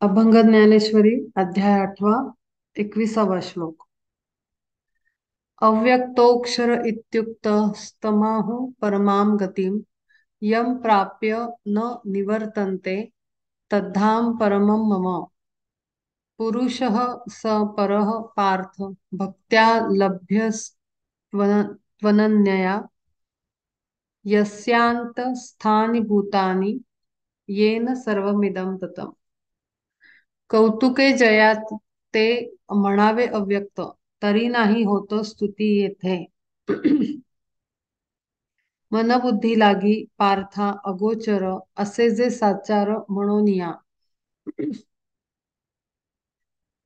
अभंग ज्ञानेश्वरी अध्याय 8 21 श्लोक. अव्यक्तोक्षर इत्युक्त स्तमाहु परमां गतिम यम प्राप्य न निवर्तन्ते तद्धाम परमं मम. पुरुषः स परः पार्थ भक्त्या लभ्यस्त्वनन्यया यस्यान्तस्थानि भूतानि येन सर्वमिदं ततम्. कौतुके जयात ते म्हणावे अव्यक्त तरी नाही होत स्तुती येथे. मनबुद्धी लागी पार्था अगोचर असे जे साचार म्हणून या.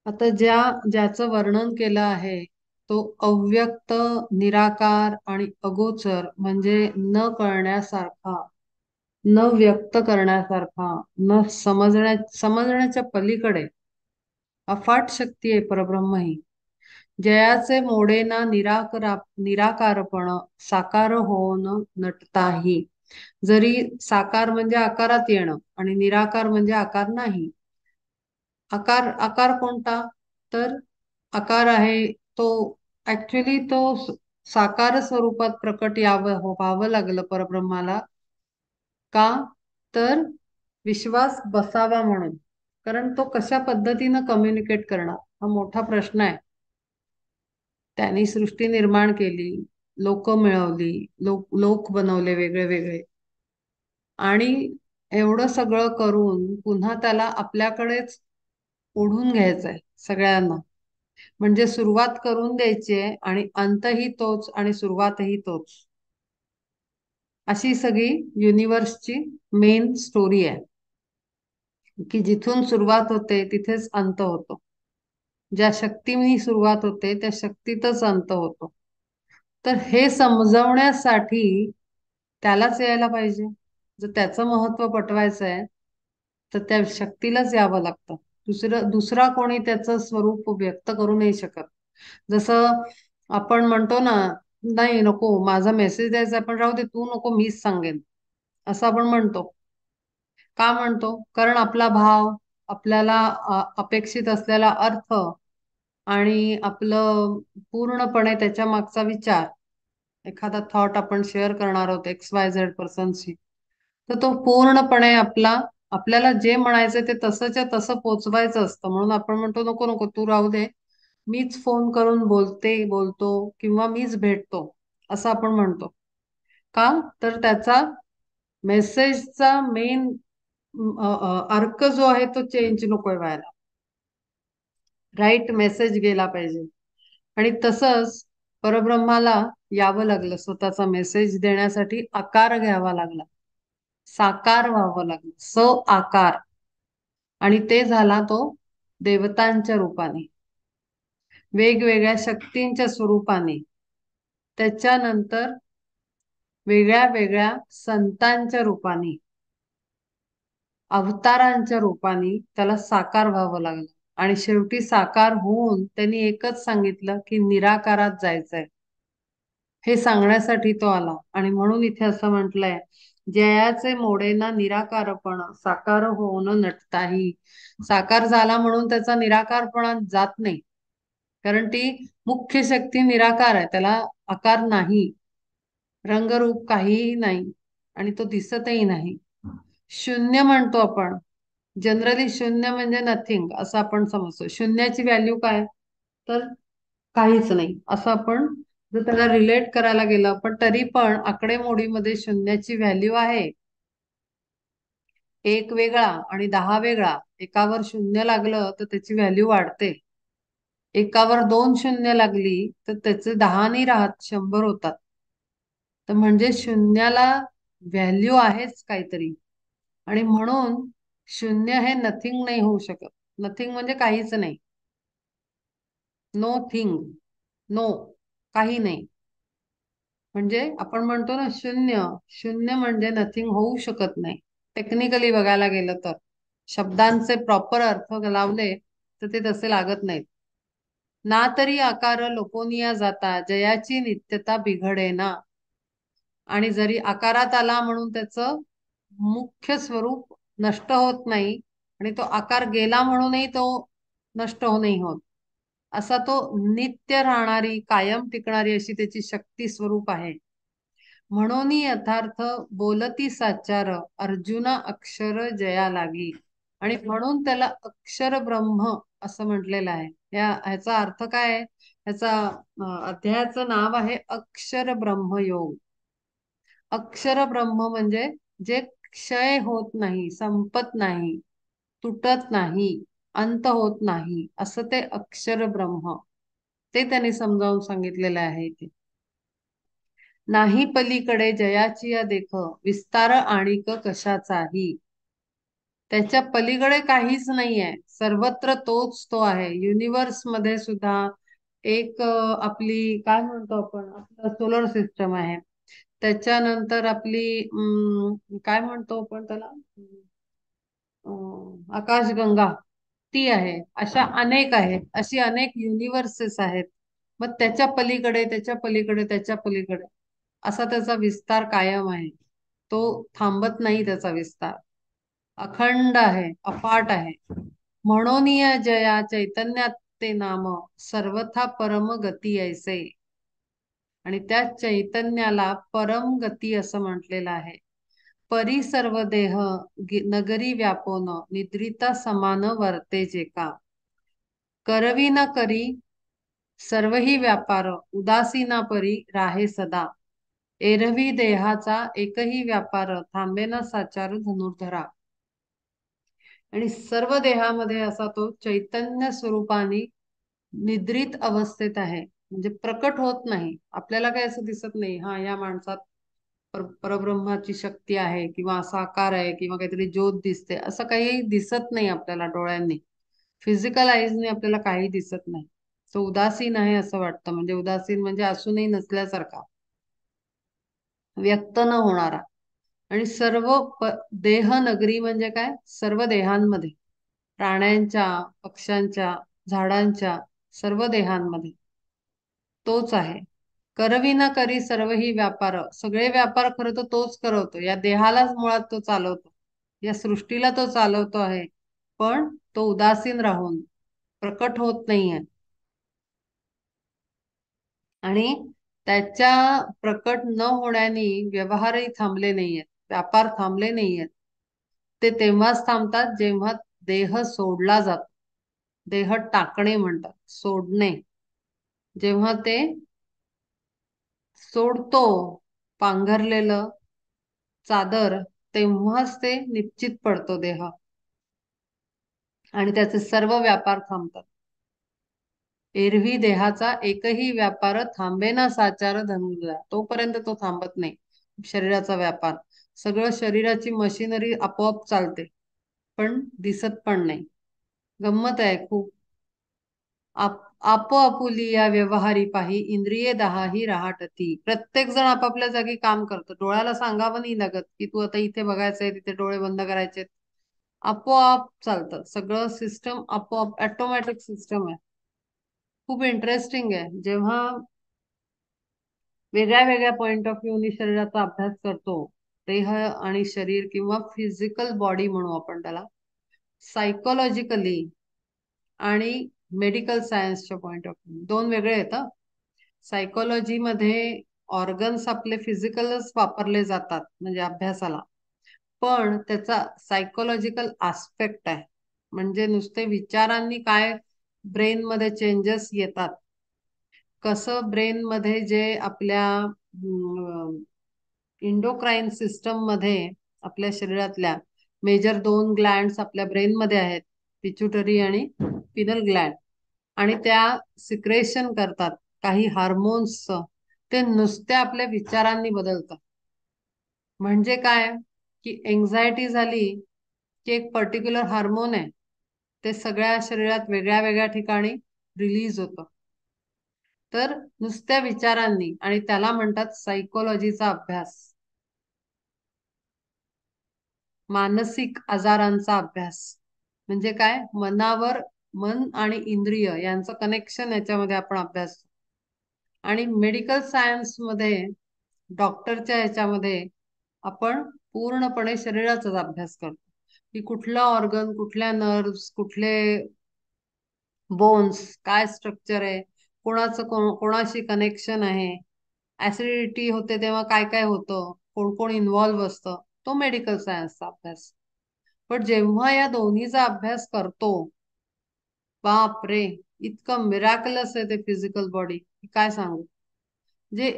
आता ज्याचं वर्णन केलं आहे तो अव्यक्त, निराकार आणि अगोचर म्हणजे न कळण्यासारखा, न व्यक्त करण्यासारखा, न समजण्याच्या पलीकडे अफाट शक्ती आहे परब्रह्म ही. जयाचे मोडेना निराकारपण साकार होऊन नटताही. जरी साकार म्हणजे आकारात येणं आणि निराकार म्हणजे आकार नाही. आकार कोणता? तर आकार आहे तो ऍक्च्युली तो साकार स्वरूपात प्रकट व्हावं लागलं परब्रह्माला. का? तर विश्वास बसावा म्हणून. कारण तो कशा पद्धतीनं कम्युनिकेट करणार हा मोठा प्रश्न आहे. त्यांनी सृष्टी निर्माण केली, लोक मिळवली, लोक बनवले वेगळे वेगळे, आणि एवढं सगळं करून पुन्हा त्याला आपल्याकडेच ओढून घ्यायचंय सगळ्यांना. म्हणजे सुरुवात करून द्यायची आहे आणि अंतही तोच आणि सुरुवातही तोच. अशी सगळी युनिवर्सची मेन स्टोरी आहे की जिथून सुरुवात होते तिथेच अंत होतो. ज्या शक्तीने सुरुवात होते त्या शक्तीतच अंत होतो. तर हे समजवण्यासाठी त्यालाच यायला पाहिजे. जर त्याचं महत्व पटवायचं आहे तर त्या शक्तीलाच यावं लागतं. दुसरा कोणी त्याचं स्वरूप व्यक्त करू नाही शकत. जसं आपण म्हणतो ना, नाही नको माझा मेसेज द्यायचा पण राहू दे, तू नको मीच सांगेन, असं आपण म्हणतो. का म्हणतो? कारण आपला भाव, आपल्याला अपेक्षित असलेला अर्थ आणि आपलं पूर्णपणे त्याच्या मागचा विचार, एखादा थॉट आपण शेअर करणार आहोत XYZ पर्सनशी, तर तो पूर्णपणे आपल्याला जे म्हणायचं ते तसंच्या तसं पोचवायचं असतं. म्हणून आपण म्हणतो नको नको तू राहू दे, मीच फोन करून बोलतो किंवा मीच भेटतो, असं आपण म्हणतो. का? तर त्याचा मेसेजचा मेन अर्क जो आहे तो चेंज नकोय व्हायला. राईट मेसेज गेला पाहिजे. आणि तसंच परब्रह्माला यावं लागलं, स्वतःचा मेसेज देण्यासाठी आकार घ्यावा लागला, साकार व्हावं लागलं, आकार. आणि ते झाला तो देवतांच्या रूपाने, वेगवेगळ्या शक्तींच्या स्वरूपाने, त्याच्यानंतर वेगळ्या वेगळ्या संतांच्या रूपाने, अवतारांच्या रूपाने त्याला साकार व्हावं लागलं. आणि शेवटी साकार होऊन त्यांनी एकच सांगितलं की निराकारात जायचंय. हे सांगण्यासाठी तो आला. आणि म्हणून इथे असं म्हटलंय, जयाचे मोडेना निराकारपण साकार होऊन नटताही. साकार झाला म्हणून त्याचा निराकारपणा जात नाही, कारण ती मुख्य शक्ती निराकार आहे, त्याला आकार नाही, रंगरूप काहीही नाही, आणि तो दिसतही नाही. शून्य म्हणतो आपण जनरली. शून्य म्हणजे नथिंग असं आपण समजतो. शून्याची व्हॅल्यू काय? तर काहीच नाही असं आपण जर त्याला रिलेट करायला गेलं, पण तरी पण आकडेमोडीमध्ये शून्याची व्हॅल्यू आहे. एक वेगळा आणि 10 वेगळा. एकावर शून्य लागलं तर त्याची व्हॅल्यू वाढते. एकावर 2 शून्य लागली तर त्याचे 10 नाही राहत, 100 होतात. तर म्हणजे शून्याला व्हॅल्यू आहेच काहीतरी. आणि म्हणून शून्य हे नथिंग नाही होऊ शकत. नथिंग म्हणजे काहीच नाही. नो थिंग, नो, काही नाही. म्हणजे आपण म्हणतो ना शून्य, शून्य म्हणजे नथिंग होऊ शकत नाही. टेक्निकली बघायला गेलं तर शब्दांचे प्रॉपर अर्थ लावले तर ते तसे लागत नाहीत. ना तरी आकार लोपोनिया जाता जयाची नित्यता बिघडे ना. आणि जरी आकारात आला म्हणून त्याचं मुख्य स्वरूप नष्ट होत नाही, आणि तो आकार गेला म्हणूनही तो नष्ट नाही होत. असा तो नित्य राहणारी, कायम टिकणारी अशी त्याची शक्ती स्वरूप आहे. म्हणून यथार्थ बोलती साचार, अर्जुना अक्षर जया लागी. आणि म्हणून त्याला अक्षर ब्रह्म असं म्हटलेलं आहे. ह्याचा अर्थ काय आहे? ह्याचा अध्यायाचं नाव आहे अक्षर ब्रह्म योग. अक्षर ब्रह्म म्हणजे जे क्षय होत नाही, संपत नाही, तुटत नाही, अंत होत नाही, असं ते अक्षर ब्रह्म. ते त्यांनी समजावून सांगितलेलं आहे इथे. नाही पलीकडे जयाची या देख, विस्तार आणिक कशाचाही. त्याच्या पलीकडे काहीच नाही आहे, सर्वत्र तोच तो आहे. युनिवर्स मध्ये सुद्धा एक आपली काय म्हणतो आपण, आपलं सोलर सिस्टम आहे. त्याच्यानंतर आपली काय म्हणतो आपण त्याला, आकाशगंगा, ती आहे. अशा अनेक आहेत, अशी अनेक युनिव्हर्सेस आहेत. मग त्याच्या पलीकडे, त्याच्या पलीकडे, त्याच्या पलीकडे असा त्याचा विस्तार कायम आहे. तो थांबत नाही त्याचा विस्तार, अखंड आहे, अफाट आहे. म्हणून या जया चैतन्यात ते नाम, सर्वथा परम गती ऐसे. आणि त्या चैतन्याला परम गती असं म्हटलेलं आहे. परी सर्व देह नगरी व्यापोन, निद्रिता समान वर्ते जे का. करवी न करी सर्वही व्यापार, उदासीना परी राहे सदा. एरवी देहाचा एकही व्यापार, थांबेना साचार धनुर्धरा. आणि सर्व देहामध्ये असा तो चैतन्य स्वरूपाने निद्रित अवस्थेत आहे. म्हणजे प्रकट होत नाही, आपल्याला काही असं दिसत नाही, हा या माणसात परब्रह्माची शक्ती आहे, किंवा असा आकार आहे, किंवा काहीतरी ज्योत दिसते, असं काही दिसत नाही आपल्याला डोळ्यांनी. फिजिकल आईजने आपल्याला काही दिसत नाही. तो उदासीन आहे असं वाटतं. म्हणजे उदासीन म्हणजे असूनही नसल्यासारखा, व्यक्त न होणारा. आणि सर्व देह नगरी म्हणजे काय, सर्व देहांमध्ये, प्राण्यांच्या, पक्ष्यांच्या, झाडांच्या, सर्व देहांमध्ये तोच आहे. करवी ना करी सर्व ही व्यापार, सगळे व्यापार खरं तर तोच करवतो. या देहालाच मुळात तो चालवतो, या सृष्टीला तो चालवतो आहे. पण तो उदासीन राहून प्रकट होत नाहीये. आणि त्याच्या प्रकट न होण्याने व्यवहारही थांबले नाहीयेत, व्यापार थांबले नाहीयेत. ते तेव्हाच थांबतात जेव्हा देह सोडला जातो. देह टाकणे म्हणतात, सोडणे. जेव्हा ते सोडतो पांघरलेलं चादर, तेव्हाच ते निश्चित पडतो देह, आणि त्याचे सर्व व्यापार थांबतात. एरवी देहाचा एकही व्यापार, थांबेना साचार धनुर्धरा. तोपर्यंत तो थांबत नाही शरीराचा व्यापार. सगळं शरीराची मशिनरी आपोआप चालते, पण दिसत पण नाही. गंमत आहे खूप. आपोआपुली व्यवहारी पाही, इंद्रिये दहाही रहाटती. प्रत्येक जण आपापल्या जागी काम करतो, डोळ्याला सांगावं नाही लागत की तू आता इथे बघायचंय, तिथे डोळे बंद करायचे. आपोआप चालतं सगळं, सिस्टम आपोआप, ऑटोमॅटिक सिस्टम आहे. खूप इंटरेस्टिंग आहे. जेव्हा वेगळ्या वेगळ्या पॉइंट ऑफ व्ह्यूनी शरीराचा अभ्यास करतो, देह आणि शरीर, किंवा फिजिकल बॉडी म्हणू आपण त्याला, सायकोलॉजिकली आणि मेडिकल सायन्सच्या पॉइंट ऑफ व्ह्यू, दोन वेगळे आहेत. सायकोलॉजी मध्ये ऑर्गन्स आपले फिजिकलच वापरले जातात म्हणजे अभ्यासाला, पण त्याचा सायकोलॉजिकल आस्पेक्ट आहे. म्हणजे नुसते विचारांनी काय ब्रेन मध्ये चेंजेस येतात, कसं ब्रेन मध्ये जे आपल्या इंडोक्राईन सिस्टम मध्ये, आपल्या शरीरातल्या मेजर दोन ग्लँड्स आपल्या ब्रेन मध्ये आहेत, पिच्युटरी आणि पिनल ग्लँड. आणि त्या सिक्रेशन करतात काही हार्मोन्स, ते नुसत्या आपल्या विचारांनी बदलतात. म्हणजे काय, की एन्झायटी झाली की एक पर्टिक्युलर हार्मोन आहे, ते सगळ्या शरीरात वेगळ्या वेगळ्या ठिकाणी रिलीज होतं. तर नुसत्या विचारांनी, आणि त्याला म्हणतात सायकोलॉजीचा अभ्यास, मानसिक आजारांचा अभ्यास. म्हणजे काय, मनावर, मन आणि इंद्रिय यांचं कनेक्शन याच्यामध्ये आपण अभ्यास. आणि मेडिकल सायन्स मध्ये, डॉक्टरच्या ह्याच्यामध्ये आपण पूर्णपणे शरीराचाच अभ्यास करतो. की कुठलं ऑर्गन, कुठल्या नर्व्स, कुठले बोन्स, काय स्ट्रक्चर आहे, कोणाचं कोणाशी कनेक्शन आहे, ऍसिडिटी होते तेव्हा काय काय होतं, कोण कोण इन्व्हॉल्व्ह असतं, तो मेडिकल सायन्सचा अभ्यास. पण जेव्हा या दोन्हीचा अभ्यास करतो, बाप रे, इतकं मिराकलस आहे ते फिजिकल बॉडी, काय सांगू. म्हणजे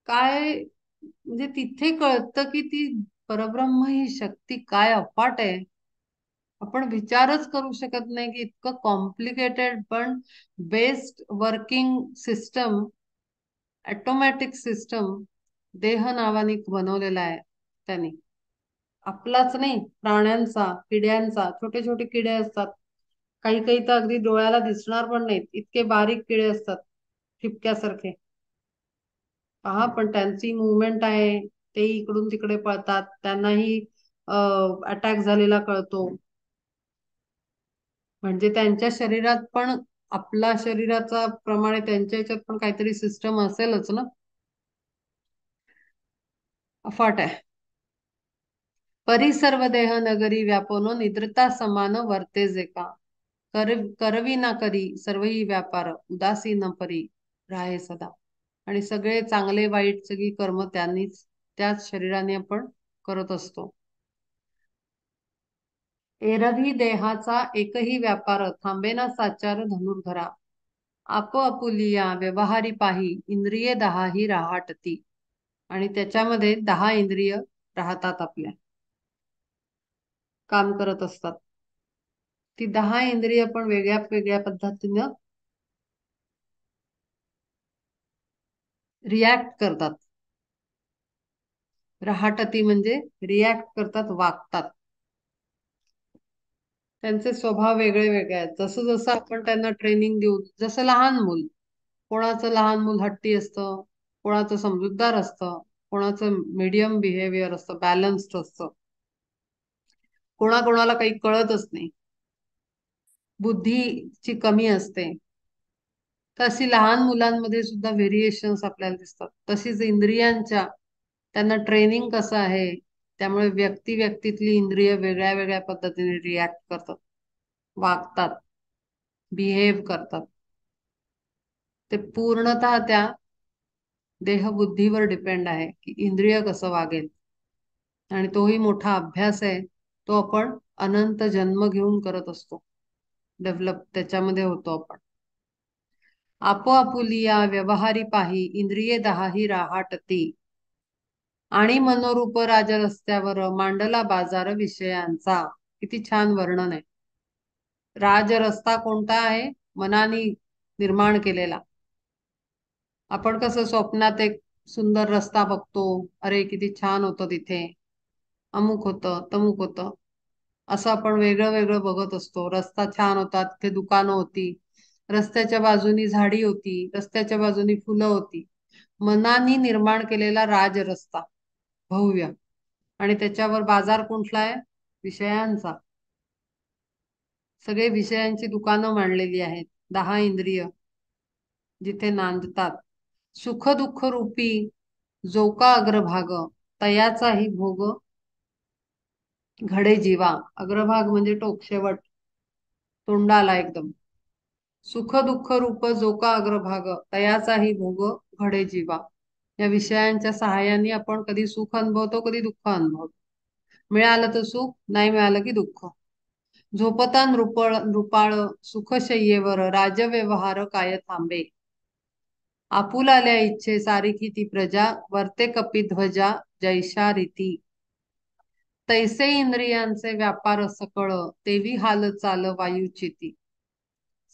काय, म्हणजे तिथे कळतं की ती परब्रह्म ही शक्ती काय अफाट आहे. आपण विचारच करू शकत नाही की इतकं कॉम्प्लिकेटेड पण best working system, automatic system देह नावाने बनवलेला आहे त्यांनी. आपलाच नाही, प्राण्यांचा, किड्यांचा, छोटे छोटे किडे असतात, काही काही तर अगदी डोळ्याला दिसणार पण नाहीत, इतके बारीक किडे असतात, ठिपक्यासारखे. पहा, पण त्यांची मुवमेंट आहे, ते इकडून तिकडे पळतात, त्यांनाही अटॅक झालेला कळतो. म्हणजे त्यांच्या शरीरात पण, आपला शरीराचा प्रमाणे त्यांच्या याच्यात पण काहीतरी सिस्टम असेलच ना. अफाट आहे. परी सर्व देह नगरी व्यापोनो निद्रता समान वर्ते जे का. करवी ना करी सर्वही व्यापार उदासी न परी राहे सदा. आणि सगळे चांगले वाईट सगळी कर्म त्यांनीच, त्याच शरीराने आपण करत असतो. एरवी देहाचा एकही व्यापार थांबेना साचार धनुर्धरा. आपुलिया व्यवहारी पाही इंद्रिये दहाही राहाटती. आणि त्याच्यामध्ये 10 इंद्रिय राहतात, आपल्या काम करत असतात. ती 10 इंद्रिय पण वेगळ्या वेगळ्या पद्धतीनं रिॲक्ट करतात. रहाटती म्हणजे रिॲक्ट करतात, वागतात. त्यांचे स्वभाव वेगळे वेगळे आहेत. जसं जसं आपण त्यांना ट्रेनिंग देऊ, जसं लहान मूल, कोणाचं लहान मूल हट्टी असतं, कोणाचं समजूतदार असतं, कोणाचं मीडियम बिहेवियर असतं, बॅलन्स्ड असतं, कोणाकोणाला काही कळतच नाही, बुद्धीची कमी असते. तशी लहान मुलांमध्ये सुद्धा व्हेरिएशन्स आपल्याला दिसतात. तशीच इंद्रियांच्या, त्यांना ट्रेनिंग कसं आहे, त्यामुळे व्यक्ती व्यक्तीतली इंद्रिय वेगळ्या वेगळ्या पद्धतीने रिॲक्ट करतात, वागतात, बिहेव करतात. ते पूर्णतः त्या देहबुद्धीवर डिपेंड आहे की इंद्रिय कसं वागेल. आणि तोही मोठा अभ्यास आहे, तो आपण अनंत जन्म घेऊन करत असतो, डेव्हलप त्याच्यामध्ये होतो आपण. आपुलिया व्यवहारी पाही इंद्रिये दहाही राहाटती. आणि मनोरूप राज रस्त्यावर मांडला बाजार विषयांचा. किती छान वर्णन आहे. राज रस्ता कोणता आहे? मनाने निर्माण केलेला. आपण कसं स्वप्नात एक सुंदर रस्ता बघतो, अरे किती छान होतं तिथे, अमुक होतं तमुक होतं, असं आपण वेगळं वेगळं बघत असतो. रस्ता छान होता, तिथे दुकानं होती, रस्त्याच्या बाजूनी झाडी होती, रस्त्याच्या बाजूनी फुलं होती. मनानी निर्माण केलेला राज रस्ता, भव्य. आणि त्याच्यावर बाजार कुठला आहे? विषयांचा. सगळे विषयांची दुकानं मांडलेली आहेत. 10 इंद्रिय जिथे नांदतात. सुख दुःख रूपी जो का अग्रभाग, तयाचाही भोग घडे जीवा. अग्रभाग म्हणजे टोक, शेवट, तोंडाला एकदम. सुख दुःख रूप जो का अग्रभाग, तयाचाही भोग घडे जीवा. या विषयांच्या सहाय्याने आपण कधी सुख अनुभवतो, कधी दुःख अनुभवतो. मिळालं तर सुख, नाही मिळालं की दुःख. झोपता नृपाळ सुखशय्येवर राजव्यवहार काय थांबे. आपुलाल्या इच्छे सारिखी ती प्रजा वर्ते कपिध्वजा जैशा रीती. तैसे इंद्रियांचे व्यापार सकळ तेवी हाल चाल वायुचिती.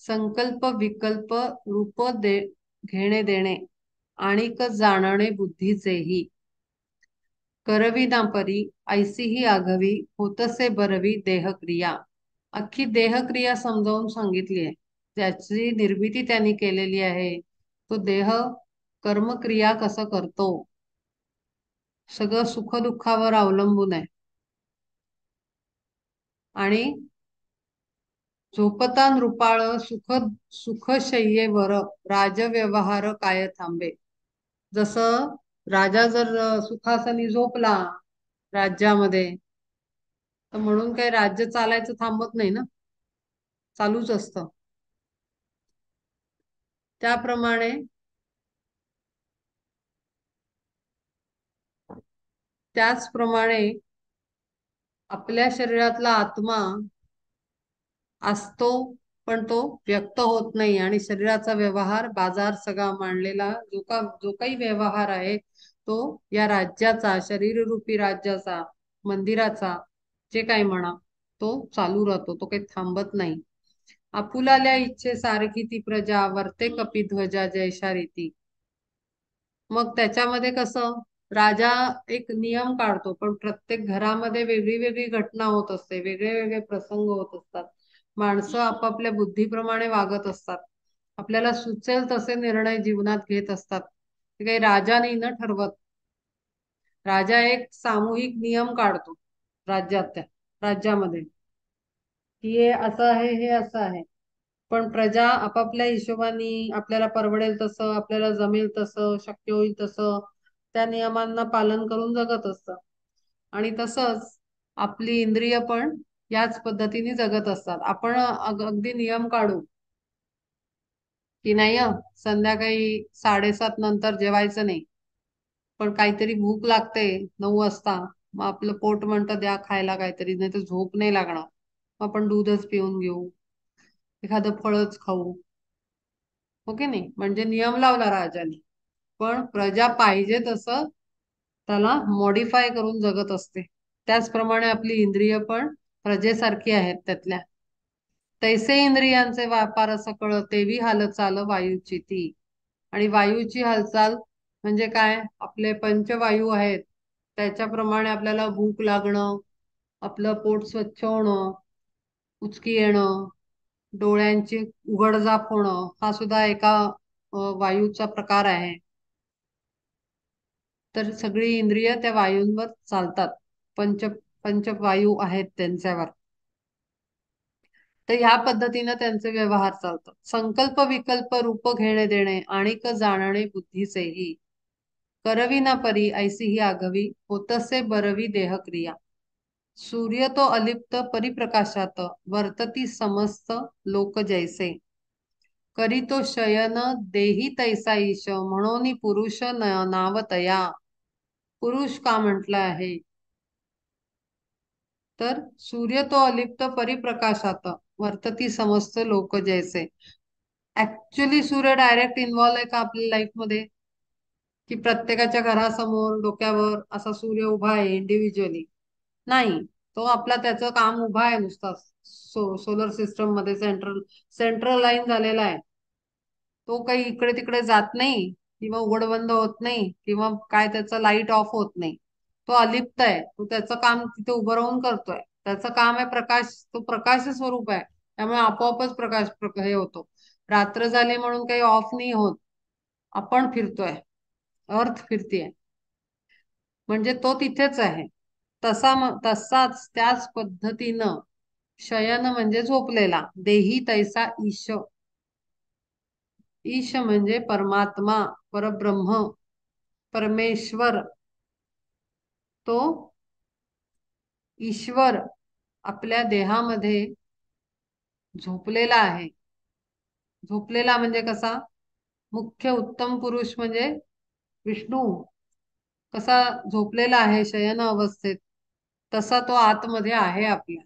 संकल्प विकल्प रूप घेणे देणे आणिक जाणणे बुद्धीचेही. करवी ना परी ऐसीही आघवी होतसे बरवी देहक्रिया. अख्खी देहक्रिया समजावून सांगितली आहे, त्याची निर्मिती त्यांनी केलेली आहे. तो देह कर्मक्रिया कसं करतो, सगळं सुखदुःखावर अवलंबून आहे. आणि झोपता नृपाळ सुखशय्येवर राजव्यवहार काय थांबे. जसं राजा जर सुखासनी झोपला राज्यामध्ये, तर म्हणून काही राज्य चालायचं थांबत नाही ना, चालूच असतं. त्याप्रमाणे त्याचप्रमाणे आपल्या शरीरातला आत्मा असतो, पण तो व्यक्त होत नाही. आणि शरीराचा व्यवहार, बाजार सगळा मांडलेला जो काही व्यवहार आहे, तो या राज्याचा, शरीररूपी राज्याचा, मंदिराचा, जे काही म्हणा, तो चालू राहतो, तो काही थांबत नाही. आपुलाल्या इच्छे सारखी ती प्रजा, वर्ते कपिध्वजा जैशा रीती. मग त्याच्यामध्ये कसं, राजा एक नियम काढतो, पण प्रत्येक घरामध्ये वेगळी वेगळी घटना होत असते, वेगळे वेगळे प्रसंग होत असतात. माणसं आपापल्या बुद्धीप्रमाणे वागत असतात, आपल्याला सुचेल तसे निर्णय जीवनात घेत असतात. ते काही राजा नाही ना ठरवत. राजा एक सामूहिक नियम काढतो राज्यात, त्या राज्यामध्ये, की हे असं आहे, हे असं आहे. पण प्रजा आपापल्या हिशोबाने, आपल्याला परवडेल तसं, आपल्याला जमेल तसं, शक्य होईल तसं त्या नियमांना पालन करून जगत असतं. आणि तसंच आपली इंद्रिय पण याच पद्धतीने जगत असतात. आपण अगदी नियम काढू की नाही, संध्याकाळी 7:30 नंतर जेवायचं नाही. पण काहीतरी भूक लागते 9 वाजता, मग आपलं पोट म्हणतं द्या खायला काहीतरी, नाही तर झोप नाही लागणार, मग आपण दूधच पिऊन घेऊ, एखादं फळच खाऊ. हो की नाही? म्हणजे नियम लावला राजाने, पण प्रजा पाहिजे तसं त्याला मॉडिफाय करून जगत असते. त्याचप्रमाणे आपली इंद्रिय पण प्रजेसारखी आहेत त्यातल्या. तैसे इंद्रियांचे व्यापार सकळ, तेवी हालचाल वायूची ती. आणि वायूची हालचाल म्हणजे काय, आपले पंचवायू आहेत, त्याच्याप्रमाणे आपल्याला भूक लागणं, आपलं पोट स्वच्छ होणं, उचकी येणं, डोळ्यांची उघडझाप होणं, हा सुद्धा एका वायूचा प्रकार आहे. तर सगळी इंद्रिय त्या वायूंवर चालतात, पंच पंचवायू आहेत त्यांच्यावर. तर ह्या पद्धतीनं त्यांचे व्यवहार चालतात. संकल्प विकल्प रूप घेणे देणे, आणिक जाणणे बुद्धीचेही. करवी ना परी ऐसी ही आगवी, होतसे बरवी देहक्रिया. सूर्य तो अलिप्त परिप्रकाशात, वर्तती समस्त लोक जैसे. करी तो शयन देही तैसा ईश, म्हणून पुरुष नावतया. पुरुष का म्हटलं आहे, तर सूर्य तो अलिप्त परिप्रकाशात, वर्तती समस्त लोक जैसे. ऍक्च्युली सूर्य डायरेक्ट इन्व्हॉल्व आहे का आपल्या लाईफ मध्ये, की प्रत्येकाच्या घरासमोर डोक्यावर असा सूर्य उभा आहे इंडिव्हिज्युअली? नाही. तो आपला त्याचं काम उभा आहे नुसता, सोलर सिस्टम मध्ये सेंट्रल सेंट्रल लाईन झालेला आहे. तो काही इकडे तिकडे जात नाही, किंवा उघड बंद होत नाही, किंवा काय त्याचं लाईट ऑफ होत नाही. तो अलिप्त आहे, तो त्याचं काम तिथे उभं राहून करतोय. त्याचं काम आहे प्रकाश, तो प्रकाश स्वरूप आहे, त्यामुळे आपोआपच हे होतो. रात्र झाली म्हणून काही ऑफ नाही होत, आपण फिरतोय, अर्थ फिरतीये, म्हणजे तो तिथेच आहे. तसाच त्याच पद्धतीनं शयन म्हणजे झोपलेला, देही तैसा ईश. ईश म्हणजे परमात्मा, परब्रह्म, परमेश्वर. तो ईश्वर आपल्या देहामध्ये झोपलेला आहे. झोपलेला म्हणजे कसा, मुख्य उत्तम पुरुष म्हणजे विष्णू कसा झोपलेला आहे शयन अवस्थेत, तसा तो आतमध्ये आहे, आपल्या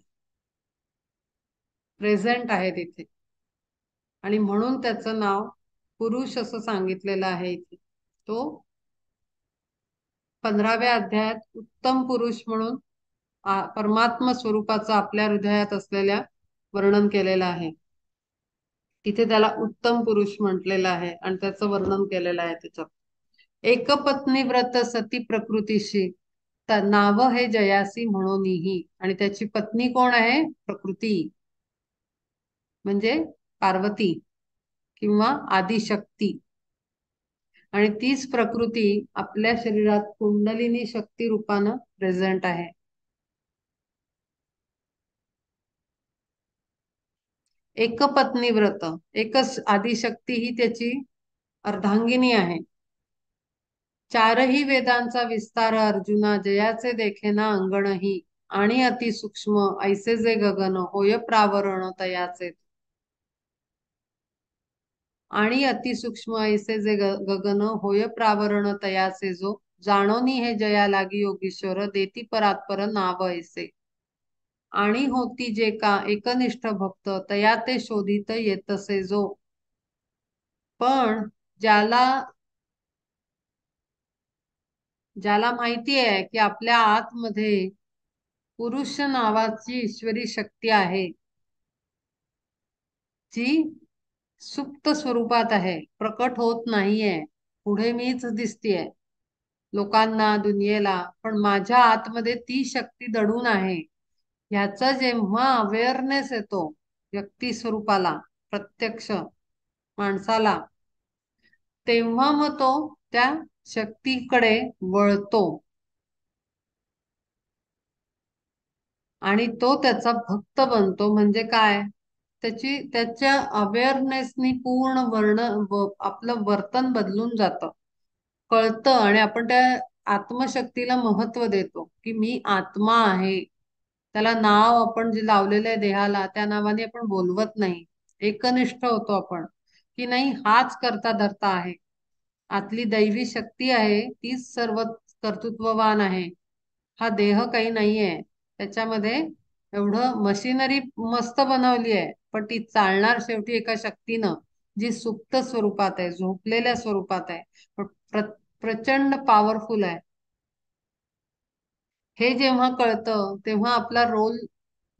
प्रेझेंट आहे तिथे. आणि म्हणून त्याचं नाव पुरुष असं सांगितलेलं आहे इथे. तो 15व्या अध्यायात उत्तम पुरुष म्हणून परमात्मा स्वरूपाचं आपल्या हृदयात असलेल्या वर्णन केलेलं आहे. तिथे त्याला उत्तम पुरुष म्हटलेलं आहे आणि त्याचं वर्णन केलेलं आहे त्याच्यात. एकपत्नी व्रत सती प्रकृतीशी, नाव हे जयासी म्हणूनही. आणि त्याची पत्नी कोण आहे, प्रकृती, म्हणजे पार्वती किंवा आदिशक्ती. आणि तीच प्रकृती आपल्या शरीरात कुंडलिनी शक्ती रूपानं प्रेझेंट आहे. एकपत्नी व्रत, एकच आदिशक्ती ही त्याची अर्धांगिनी आहे. चारही वेदांचा विस्तार अर्जुना, जयाचे देखेना अंगणही. आणि अतिसूक्ष्म ऐसे जे गगन होय प्रावरण तयाचे. आणि अतिसूक्ष्म ऐसे जे गगन होय प्रावरण तयाचे जो. जाणोनी हे जया लागी योगीश्वर देती परात्पर नाव ऐसे. आणि होती जे का एकनिष्ठ भक्त तया ते शोधित येतसे जो. पण ज्याला ज्याला माहिती आहे की आपल्या आतमध्ये पुरुष नावाची ईश्वरी शक्ती आहे, जी सुप्त स्वरूपात आहे, प्रकट होत नाहीये, पुढे मीच दिसतीये लोकांना, दुनियेला, पण माझ्या आतमध्ये ती शक्ती दडून आहे. ह्याचा जेव्हा अवेअरनेस येतो व्यक्ती स्वरूपाला, प्रत्यक्ष माणसाला, तेव्हा मग तो त्या शक्तीकडे वळतो आणि तो त्याचा भक्त बनतो. म्हणजे काय, त्याच्या अवेअरनेसनी पूर्ण आपलं वर्तन बदलून जातं, कळतं. आणि आपण त्या आत्मशक्तीला महत्व देतो की मी आत्मा आहे. त्याला नाव आपण जे लावलेलं आहे देहाला, त्या नावाने आपण बोलवत नाही. एकनिष्ठ होतो आपण की नाही, हाच करता धरता आहे. आतली दैवी शक्ती आहे तीच सर्व कर्तृत्ववान आहे. हा देह काही नाहीये. त्याच्यामध्ये एवढं मशिनरी मस्त बनवली आहे, पण ती चालणार शेवटी एका शक्तीनं, जी सुप्त स्वरूपात आहे, झोपलेल्या स्वरूपात आहे, पण प्रचंड पॉवरफुल आहे. हे जेव्हा कळतं तेव्हा आपला रोल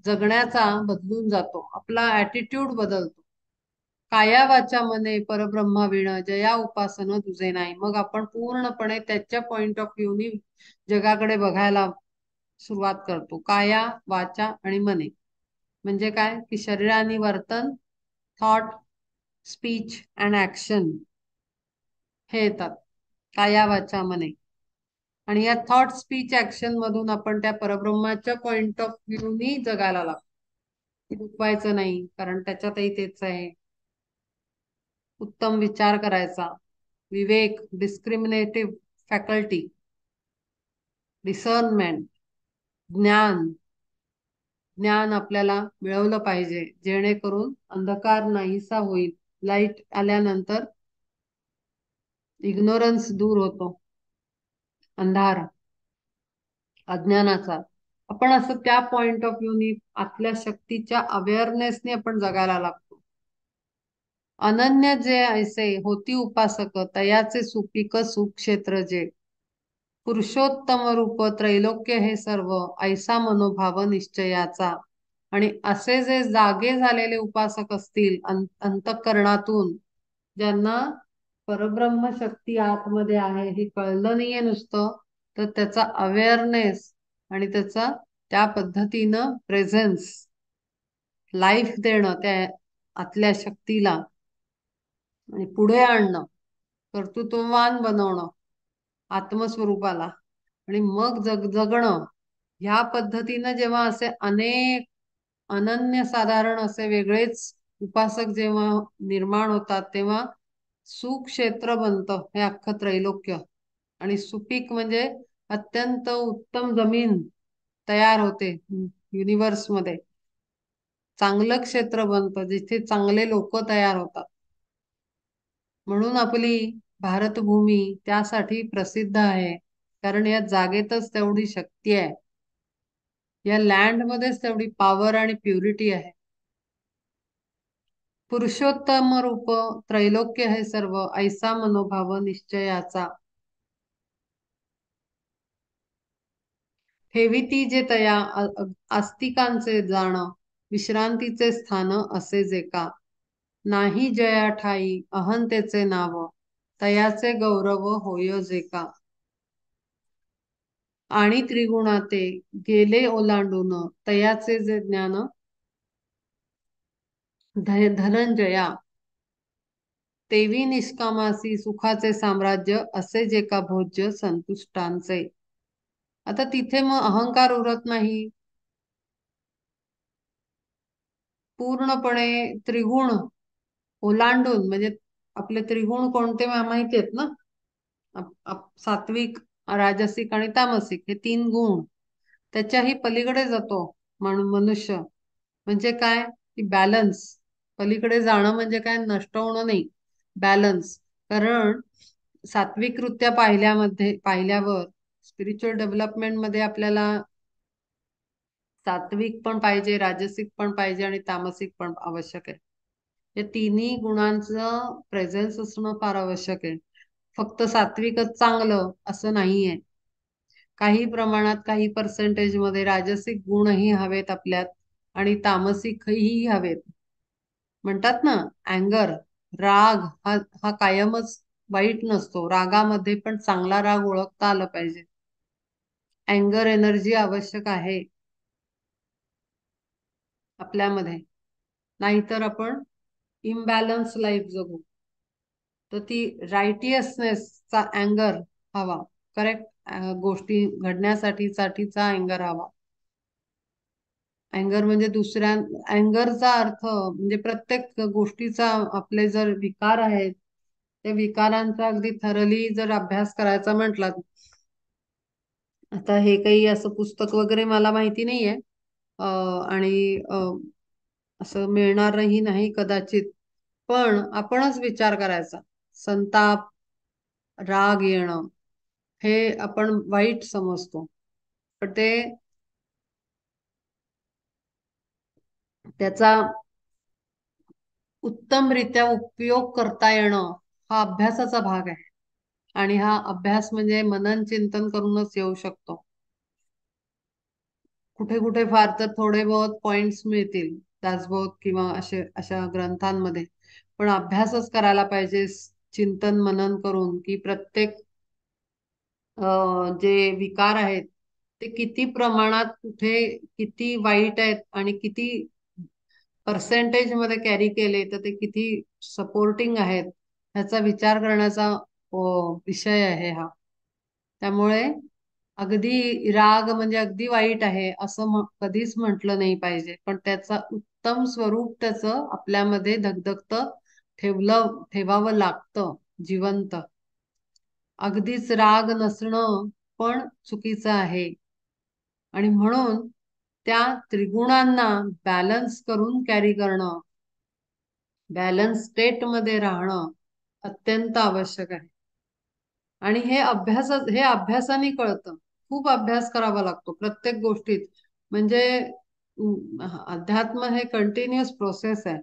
जगण्याचा बदलून जातो, आपला ऍटिट्यूड बदलतो. काया वाचा मने परब्रह्मा विण जया उपासन तुझे नाही. मग आपण पूर्णपणे त्याच्या पॉइंट ऑफ व्ह्यूनी जगाकडे बघायला सुरुवात करतो. काया वाचा आणि मने म्हणजे काय, की शरीराने वर्तन, थॉट, स्पीच अँड ऍक्शन हे येतात काया वाचा मने. आणि या थॉट स्पीच ऍक्शन मधून आपण त्या परब्रह्माच्या पॉइंट ऑफ व्ह्यूनी जगायला लागतो. दुखवायचं नाही, कारण त्याच्यातही तेच आहे. उत्तम विचार करायचा, विवेक, डिस्क्रिमिनेटिव्ह फॅकल्टी, डिसर्नमेंट, ज्ञान. ज्ञान आपल्याला मिळवलं पाहिजे, जेणेकरून अंधकार नाहीसा होईल. लाईट आल्यानंतर इग्नोरन्स दूर होतो, अंधार अज्ञानाचा. आपण असं त्या पॉइंट ऑफ व्ह्यूनी आतल्या शक्तीच्या अवेअरनेसने आपण जगायला लागतो. अनन्य जे ऐसे होती उपासक तयाचे सुपीक सुक्षेत्र जे. पुरुषोत्तम रूप त्रैलोक्य हे सर्व ऐसा मनोभाव निश्चयाचा. आणि असे जे जागे झालेले उपासक असतील अंतःकरणातून, ज्यांना परब्रह्म शक्ती आतमध्ये आहे हे कळलं नाहीये नुसतं, तर त्याचा अवेअरनेस आणि त्याचा त्या पद्धतीनं प्रेझेन्स, लाईफ देणं त्या आतल्या शक्तीला आणि पुढे आणणं, कर्तृत्ववान बनवणं आत्मस्वरूपाला, आणि मग जगणं. ह्या पद्धतीनं जेव्हा असे अनेक अनन्य साधारण असे वेगळेच उपासक जेव्हा निर्माण होतात, तेव्हा सुक्षेत्र बनतं हे अख्खं त्रैलोक्य. आणि सुपीक म्हणजे अत्यंत उत्तम जमीन तयार होते युनिवर्स मध्ये. चांगलं क्षेत्र बनतं जिथे चांगले लोक तयार होतात. म्हणून आपली भारतभूमी त्यासाठी प्रसिद्ध आहे, कारण या जागेतच तेवढी शक्ती आहे, या लँड मध्येच तेवढी पॉवर आणि प्युरिटी आहे. पुरुषोत्तम रूप त्रैलोक्य हे सर्व ऐसा मनोभाव निश्चयाचा. ठेविती जे तया आस्तिकांचे जाण विश्रांतीचे स्थान असे जे का. नाही जया ठाई अहंतेचे नाव तयाचे गौरव होय जे का. आणि त्रिगुणाते गेले ओलांडून तयाचे जे ज्ञान धनंजया. तेवी निष्कामासी सुखाचे साम्राज्य असे जे का भोज्य संतुष्टांचे. आता तिथे मग अहंकार उरत नाही, पूर्णपणे त्रिगुण ओलांडून. म्हणजे आपले त्रिगुण कोणते माहिती आहेत ना, सात्विक, राजसिक आणि तामसिक हे तीन गुण. त्याच्याही पलीकडे जातो मनुष्य. म्हणजे काय की बॅलन्स. पलीकडे जाणं म्हणजे काय, नष्ट होणं नाही, बॅलन्स. कारण सात्विकरित्या पाहिल्यावर स्पिरिच्युअल डेव्हलपमेंट मध्ये आपल्याला सात्विक पण पाहिजे, राजसिक पण पाहिजे आणि तामसिक पण आवश्यक आहे. या तिन्ही गुणांचं प्रेझेन्स असणं फार आवश्यक आहे. फक्त सात्विकच चांगलं असं नाहीये. काही प्रमाणात, काही पर्सेंटेज मध्ये राजसिक गुणही हवेत आपल्यात आणि तामसिकही हवेत. म्हणतात ना, अँगर, राग हा हा कायमच वाईट नसतो. रागामध्ये पण चांगला राग ओळखता आलं पाहिजे. अँगर एनर्जी आवश्यक आहे आपल्यामध्ये, नाहीतर आपण इम्बॅलन्स लाईफ जगू. तर ती रायटियसनेसचा अँगर हवा, करेक्ट गोष्टी घडण्यासाठीचा अँगर हवा. अँगर म्हणजे अँगरचा अर्थ म्हणजे प्रत्येक गोष्टीचा, आपले जर विकार आहेत त्या विकारांचा अगदी थरली जर अभ्यास करायचा म्हटला, आता हे काही असं पुस्तक वगैरे मला माहिती नाहीये, आणि असं मिळणारही नाही कदाचित, पण आपणच विचार करायचा. संताप, राग येणं हे आपण वाईट समजतो, पण त्याचा उत्तमरित्या उपयोग करता येणं हा अभ्यासाचा भाग आहे. आणि हा अभ्यास म्हणजे मनन चिंतन करूनच येऊ शकतो. कुठे कुठे फार तर थोडे बहुत पॉइंट्स मिळतील दासबोध किंवा अशा ग्रंथांमध्ये, पण अभ्यासच करायला पाहिजे चिंतन मनन करून, की प्रत्येक जे विकार आहेत ते किती प्रमाणात, कुठे किती वाईट आहेत आणि किती पर्सेंटेज मध्ये कॅरी केले तर ते किती सपोर्टिंग आहेत, ह्याचा विचार करण्याचा विषय आहे हा. त्यामुळे अगदी राग म्हणजे अगदी वाईट आहे असं कधीच म्हटलं नाही पाहिजे, पण त्याचा उत्तम स्वरूप त्याचं आपल्यामध्ये धगधगतं ठेवावं लागतं जिवंत. अगदीच राग नसणं पण चुकीचं आहे. आणि म्हणून त्या त्रिगुणांना बॅलन्स करून कॅरी करणं, बॅलन्स स्टेट मध्ये राहणं अत्यंत आवश्यक आहे. आणि हे अभ्यासाने कळतं. खूप अभ्यास करावा लागतो प्रत्येक गोष्टीत. म्हणजे अध्यात्म हे कंटिन्युअस प्रोसेस आहे.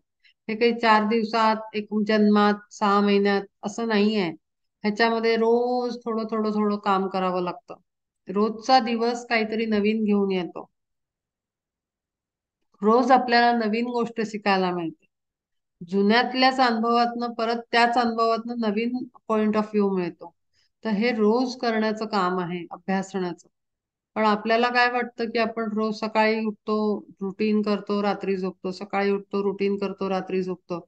हे काही 4 दिवसात, एक जन्मात, 6 महिन्यात असं नाही आहे. ह्याच्यामध्ये रोज थोडं थोडं थोडं काम करावं लागतं. रोजचा दिवस काहीतरी नवीन घेऊन येतो. रोज आपल्याला नवीन गोष्ट शिकायला मिळते. जुन्यातल्याच अनुभवातनं परत त्याच अनुभवातनं नवीन पॉइंट ऑफ व्ह्यू मिळतो. तर हे रोज करण्याचं काम आहे अभ्यासण्याचं. पण आपल्याला काय वाटतं की आपण रोज सकाळी उठतो, रुटीन करतो, रात्री झोपतो, सकाळी उठतो, रुटीन करतो, रात्री झोपतो.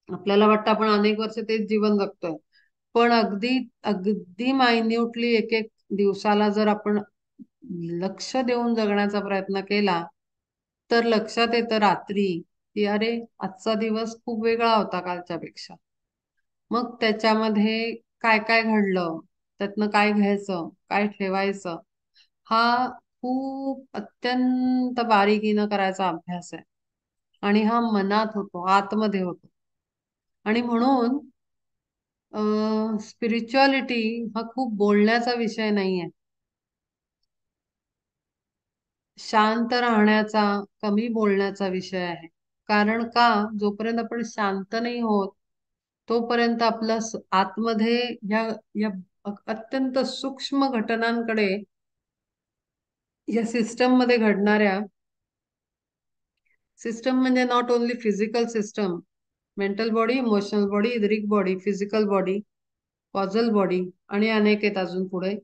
आपल्याला वाटतं आपण अनेक वर्ष तेच जीवन जगतोय. पण अगदी अगदी मायन्यूटली एक एक दिवसाला जर आपण लक्ष देऊन जगण्याचा प्रयत्न केला, तर लक्षात येतं रात्री की अरे, आजचा दिवस खूप वेगळा होता कालच्या पेक्षा. मग त्याच्यामध्ये काय काय घडलं, त्यातनं काय घ्यायचं, काय ठेवायचं, हा खूप अत्यंत बारीकीनं करायचा अभ्यास आहे. आणि हा मनात होतो, आतमध्ये होतो. आणि म्हणून स्पिरिच्युअलिटी हा खूप बोलण्याचा विषय नाहीये. शांत राहण्याचा, कमी बोलण्याचा विषय आहे. कारण का, जोपर्यंत आपण शांत नाही होत तोपर्यंत आपलं आतमध्ये या अत्यंत सूक्ष्म घटनांकडे, या सिस्टम मध्ये घडणाऱ्या, सिस्टम म्हणजे not only physical system, mental body, emotional body, etheric body, physical body, causal body आणि अनेक आहेत अजून पुढे.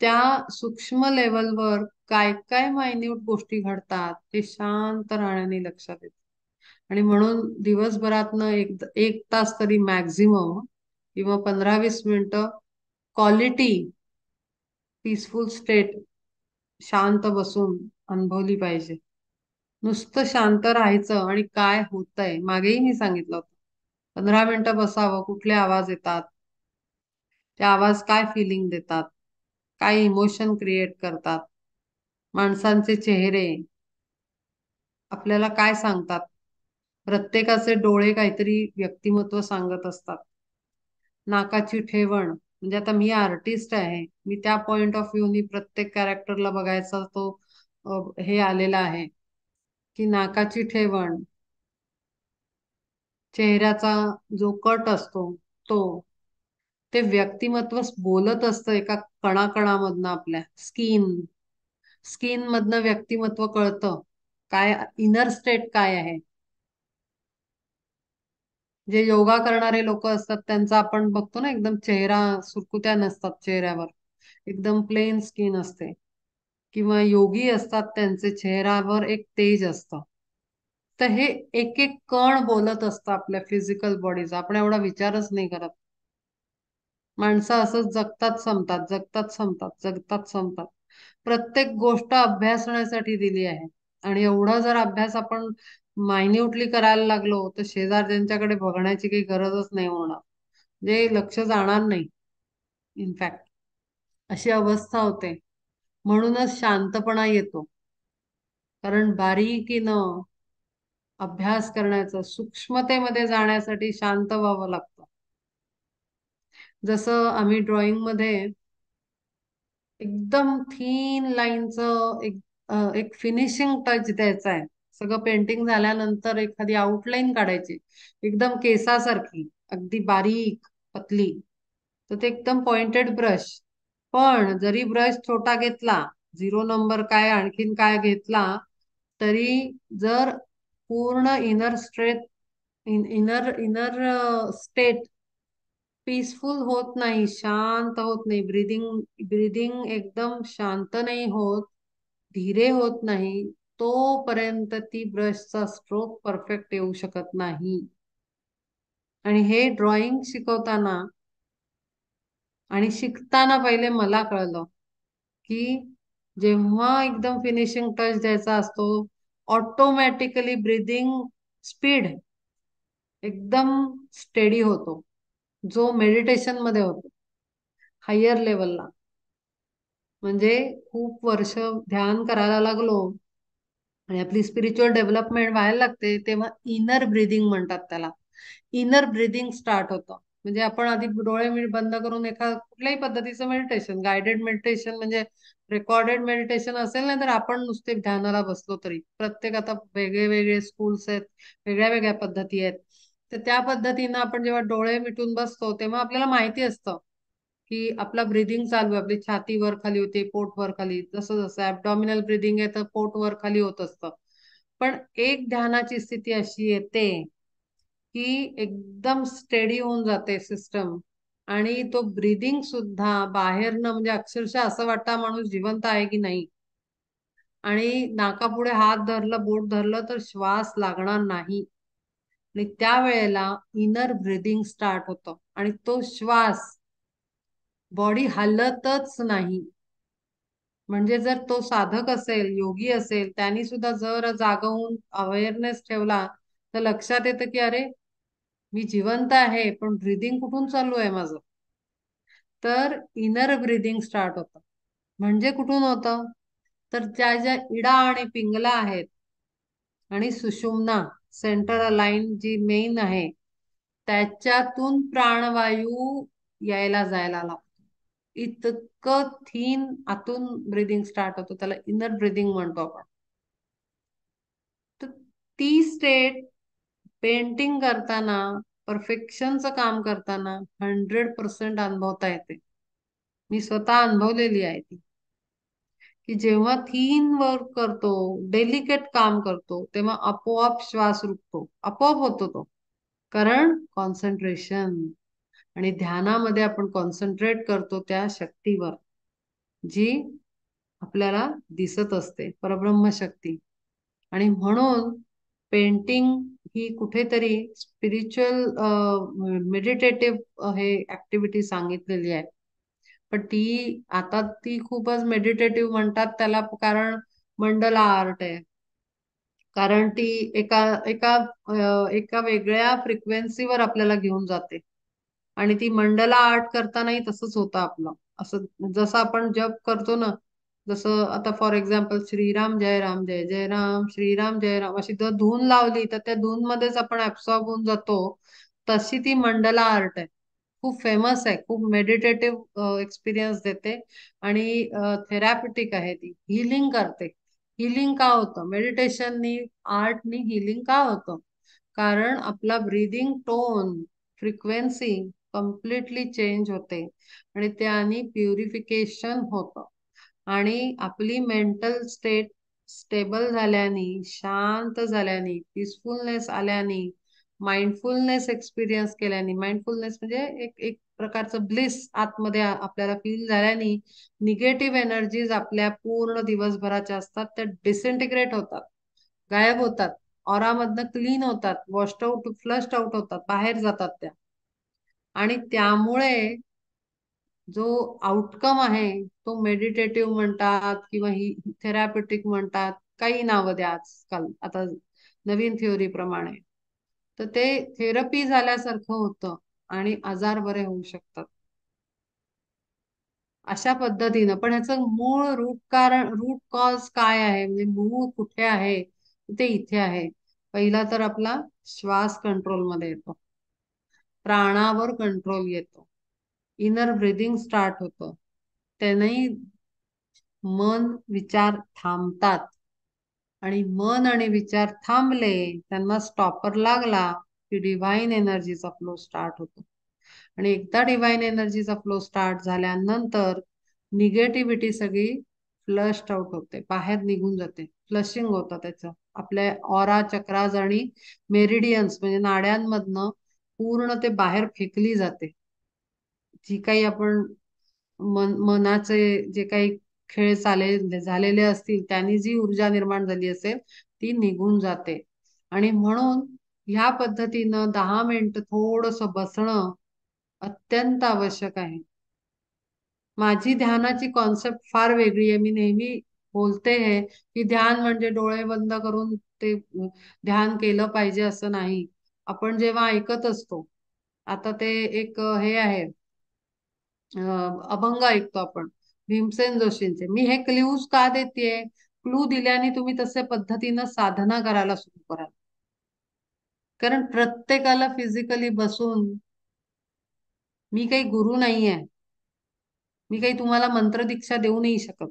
त्या सूक्ष्म लेवलवर काय काय मायन्यूट गोष्टी घडतात ते शांत राहण्याने लक्षात येते. आणि म्हणून दिवसभरातनं एक तास तरी मॅक्झिमम, किंवा 15-20 मिनिटं क्वालिटी पीसफुल स्टेट शांत बसून अनुभवली पाहिजे. नुसतं शांत राहायचं आणि काय होतंय, मागेही मी सांगितलं होतं, 15 मिनिटं बसावं, कुठले आवाज येतात, ते आवाज काय फिलिंग देतात, काय इमोशन क्रिएट करतात, माणसांचे चेहरे आपल्याला काय सांगतात. प्रत्येकाचे डोळे काहीतरी व्यक्तिमत्व सांगत असतात. नाकाची ठेवण म्हणजे आता मी आर्टिस्ट आहे, मी त्या पॉइंट ऑफ व्ह्यूनी प्रत्येक कॅरेक्टरला बघायचा तो हे आलेला आहे की नाकाची ठेवण, चेहऱ्याचा जो कट असतो तो, ते व्यक्तिमत्व बोलत असतं एका कणाकणामधनं. आपल्या स्किन स्किन मधनं व्यक्तिमत्व कळतं, काय इनर स्टेट काय आहे. जे योगा करणारे लोक असतात त्यांचा आपण बघतो ना, एकदम चेहरा सुरकुत्या नसतात चेहऱ्यावर, एकदम प्लेन स्किन असते. किंवा योगी असतात त्यांचे चेहऱ्यावर एक तेज असतं. तर हे एक एक कण बोलत असतं आपल्या फिजिकल बॉडीचा, आपण एवढा विचारच नाही करत. माणसं असंच जगतात संपतात, जगतात संपतात, जगतात संपतात. प्रत्येक गोष्ट अभ्यासण्यासाठी दिली आहे. आणि एवढा जर अभ्यास आपण मायन्युटली करायला लागलो तर शेजार त्यांच्याकडे बघण्याची काही गरजच नाही होणार, जे लक्ष जाणार नाही इनफॅक्ट. अशी अवस्था होते. म्हणूनच शांतपणा येतो, कारण बारीकीनं अभ्यास करण्याचं, सूक्ष्मतेमध्ये जाण्यासाठी शांत व्हावं लागतं. जसं आम्ही ड्रॉइंग मध्ये एकदम थीन लाईनचं एक फिनिशिंग टच द्यायचा आहे. सगळं पेंटिंग झाल्यानंतर एखादी आउटलाईन काढायची एकदम केसासारखी, अगदी बारीक पतली. तर ते एकदम पॉइंटेड ब्रश. पण जरी ब्रश छोटा घेतला, 0 नंबर काय आणखीन काय घेतला, तरी जर पूर्ण inner straight, inner inner state peaceful होत नाही, शांत होत नाही, ब्रीदिंग ब्रीदिंग एकदम शांत नाही होत, धीरे होत नाही, तोपर्यंत ती ब्रशचा स्ट्रोक परफेक्ट येऊ शकत नाही. आणि हे ड्रॉइंग शिकवताना आणि शिकताना पहिले मला कळलं की जेव्हा एकदम फिनिशिंग टच द्यायचा असतो, ऑटोमॅटिकली ब्रीदिंग स्पीड एकदम स्टेडी होतो, जो मेडिटेशन मध्ये होतो हायर लेवलला. म्हणजे खूप वर्ष ध्यान करायला लागलो आणि आपली स्पिरिच्युअल डेव्हलपमेंट व्हायला लागते, तेव्हा इनर ब्रीदिंग म्हणतात त्याला. इनर ब्रीदिंग स्टार्ट होतं. म्हणजे आपण आधी डोळे बंद करून एका कुठल्याही पद्धतीचं मेडिटेशन, गायडेड मेडिटेशन म्हणजे रेकॉर्डेड मेडिटेशन असेल ना, तर आपण नुसते ध्यानाला बसलो तरी, प्रत्येक आता वेगळे वेगळे स्कूल्स आहेत, वेगळ्या वेगळ्या पद्धती आहेत. तर त्या पद्धतीनं आपण जेव्हा डोळे मिटून बसतो तेव्हा आपल्याला माहिती असतं की आपला ब्रिदिंग चालू आहे, आपली छाती वर खाली होते, पोट वर खाली, जसं जसं ऍब्डॉमिनल ब्रिदिंग आहे तर पोट वर खाली होत असतं. पण एक ध्यानाची स्थिती अशी येते की एकदम स्टेडी होऊन जाते सिस्टम, आणि तो ब्रीदिंग सुद्धा बाहेरनं म्हणजे अक्षरशः असं वाटतं माणूस जिवंत आहे की नाही. आणि नाकापुढे हात धरलं, बोट धरलं तर श्वास लागणार नाही. आणि त्यावेळेला इनर ब्रीदिंग स्टार्ट होतं आणि तो श्वास बॉडी हलतच नाही. म्हणजे जर तो साधक असेल, योगी असेल, त्यांनी सुद्धा जर जागा होऊन अवेअरनेस ठेवला तर लक्षात येतं की अरे मी जिवंत आहे, पण ब्रीदिंग कुठून चालू आहे माझं. तर इनर ब्रीदिंग स्टार्ट होतं. म्हणजे कुठून होतं, तर ज्या ज्या इडा आणि पिंगला आहेत आणि सुषुम्ना सेंटर लाईन जी मेन आहे, त्याच्यातून प्राणवायू यायला जायला लागतो. इतकं थीन आतून ब्रीदिंग स्टार्ट होतो, त्याला इनर ब्रीदिंग म्हणतो आपण. तर ती स्टेट पेंटिंग करताना, परफेक्शनचं काम करताना 100% अनुभवता येते. मी स्वतः अनुभवलेली आहे ती, की जेव्हा थीन वर्क करतो, डेलिकेट काम करतो, तेव्हा आपोआप श्वास रुकतो, आपोआप होतो तो. कारण कॉन्सन्ट्रेशन. आणि ध्यानामध्ये आपण कॉन्सन्ट्रेट करतो त्या शक्तीवर जी आपल्याला दिसत असते, परब्रह्म शक्ती. आणि म्हणून पेंटिंग ही कुठेतरी स्पिरिच्युअल मेडिटेटिव्ह हे ऍक्टिव्हिटी सांगितलेली आहे. पण ती आता ती खूपच मेडिटेटिव्ह म्हणतात त्याला, कारण मंडला आर्ट आहे. कारण ती एका एका एका वेगळ्या फ्रिक्वेन्सीवर आपल्याला घेऊन जाते. आणि ती मंडला आर्ट करतानाही तसंच होतं आपलं. असं जसं आपण जप करतो ना, जसं आता फॉर एक्झाम्पल श्रीराम जय राम जय जय राम श्रीराम जय राम अशी जर धून लावली तर त्या धून मध्येच आपण ऍब्सॉर्ब होऊन जातो. तशी ती मंडला आर्ट आहे. खूप फेमस आहे, खूप मेडिटेटिव्ह एक्सपिरियन्स देते आणि थेरॅप्युटिक आहे. ती हिलिंग करते. हिलिंग का होतं मेडिटेशननी, आर्टनी हिलिंग का होतं? कारण आपला breathing tone, frequency completely change होते आणि त्यानी प्युरिफिकेशन होतं आणि आपली मेंटल स्टेट स्टेबल झाल्याने, शांत झाल्याने, पीसफुलनेस आल्याने, माइंडफुलनेस एक्सपिरियन्स केल्याने, माइंडफुलनेस म्हणजे एक एक प्रकारचं ब्लिस आतमध्ये आपल्याला फील झाल्याने निगेटिव्ह एनर्जीज आपल्या पूर्ण दिवसभराच्या असतात त्या डिसइंटिग्रेट होतात, गायब होतात, ऑरामधनं क्लीन होतात, वॉश्ड आउट, फ्लश्ड आउट होतात, बाहेर जातात त्या. आणि त्यामुळे जो आउटकम आहे तो मेडिटेटिव्ह म्हणतात किंवा ही थेरॅप्युटिक म्हणतात, काही नावं द्या आजकाल आता नवीन थिओरी प्रमाणे. तर ते थेरपी झाल्यासारखं होतं आणि आजार बरे होऊ शकतात अशा पद्धतीनं. पण ह्याचं मूळ रूट कारण, रूट कॉज काय आहे, म्हणजे मूळ कुठे आहे, ते इथे आहे. पहिला तर आपला श्वास कंट्रोल मध्ये येतो, प्राणावर कंट्रोल येतो, इनर ब्रिदिंग स्टार्ट होतं. त्यानेही मन विचार थांबतात आणि मन आणि विचार थांबले, त्यांना स्टॉपर लागला की डिव्हाइन एनर्जीचा फ्लो स्टार्ट होतो. आणि एकदा डिव्हाइन एनर्जीचा फ्लो स्टार्ट झाल्यानंतर निगेटिव्हिटी सगळी फ्लश्ड आउट होते, बाहेर निघून जाते, फ्लशिंग होतं त्याचं. आपल्या ऑरा चक्राज आणि मेरिडियन्स म्हणजे नाड्यांमधनं पूर्ण ते बाहेर फेकली जाते. जी काही आपण मनाचे जे काही खेळ झालेले असतील त्यांनी जी ऊर्जा निर्माण झाली असेल ती निघून जाते. आणि म्हणून ह्या पद्धतीनं 10 मिनिट थोडस बसणं अत्यंत आवश्यक आहे. माझी ध्यानाची कॉन्सेप्ट फार वेगळी आहे. मी नेहमी बोलते आहे की ध्यान म्हणजे डोळे बंद करून ते ध्यान केलं पाहिजे असं नाही. आपण जेव्हा ऐकत असतो, आता ते एक हे आहे, अभंग ऐकतो आपण भीमसेन जोशींचे. मी हे क्ल्यूज का देतेय? क्लू दिल्याने तुम्ही तसे पद्धतीनं साधना करायला सुरू कराल. कारण प्रत्येकाला फिजिकली बसून, मी काही गुरु नाहीये, मी काही तुम्हाला मंत्र दीक्षा देऊ नाही शकत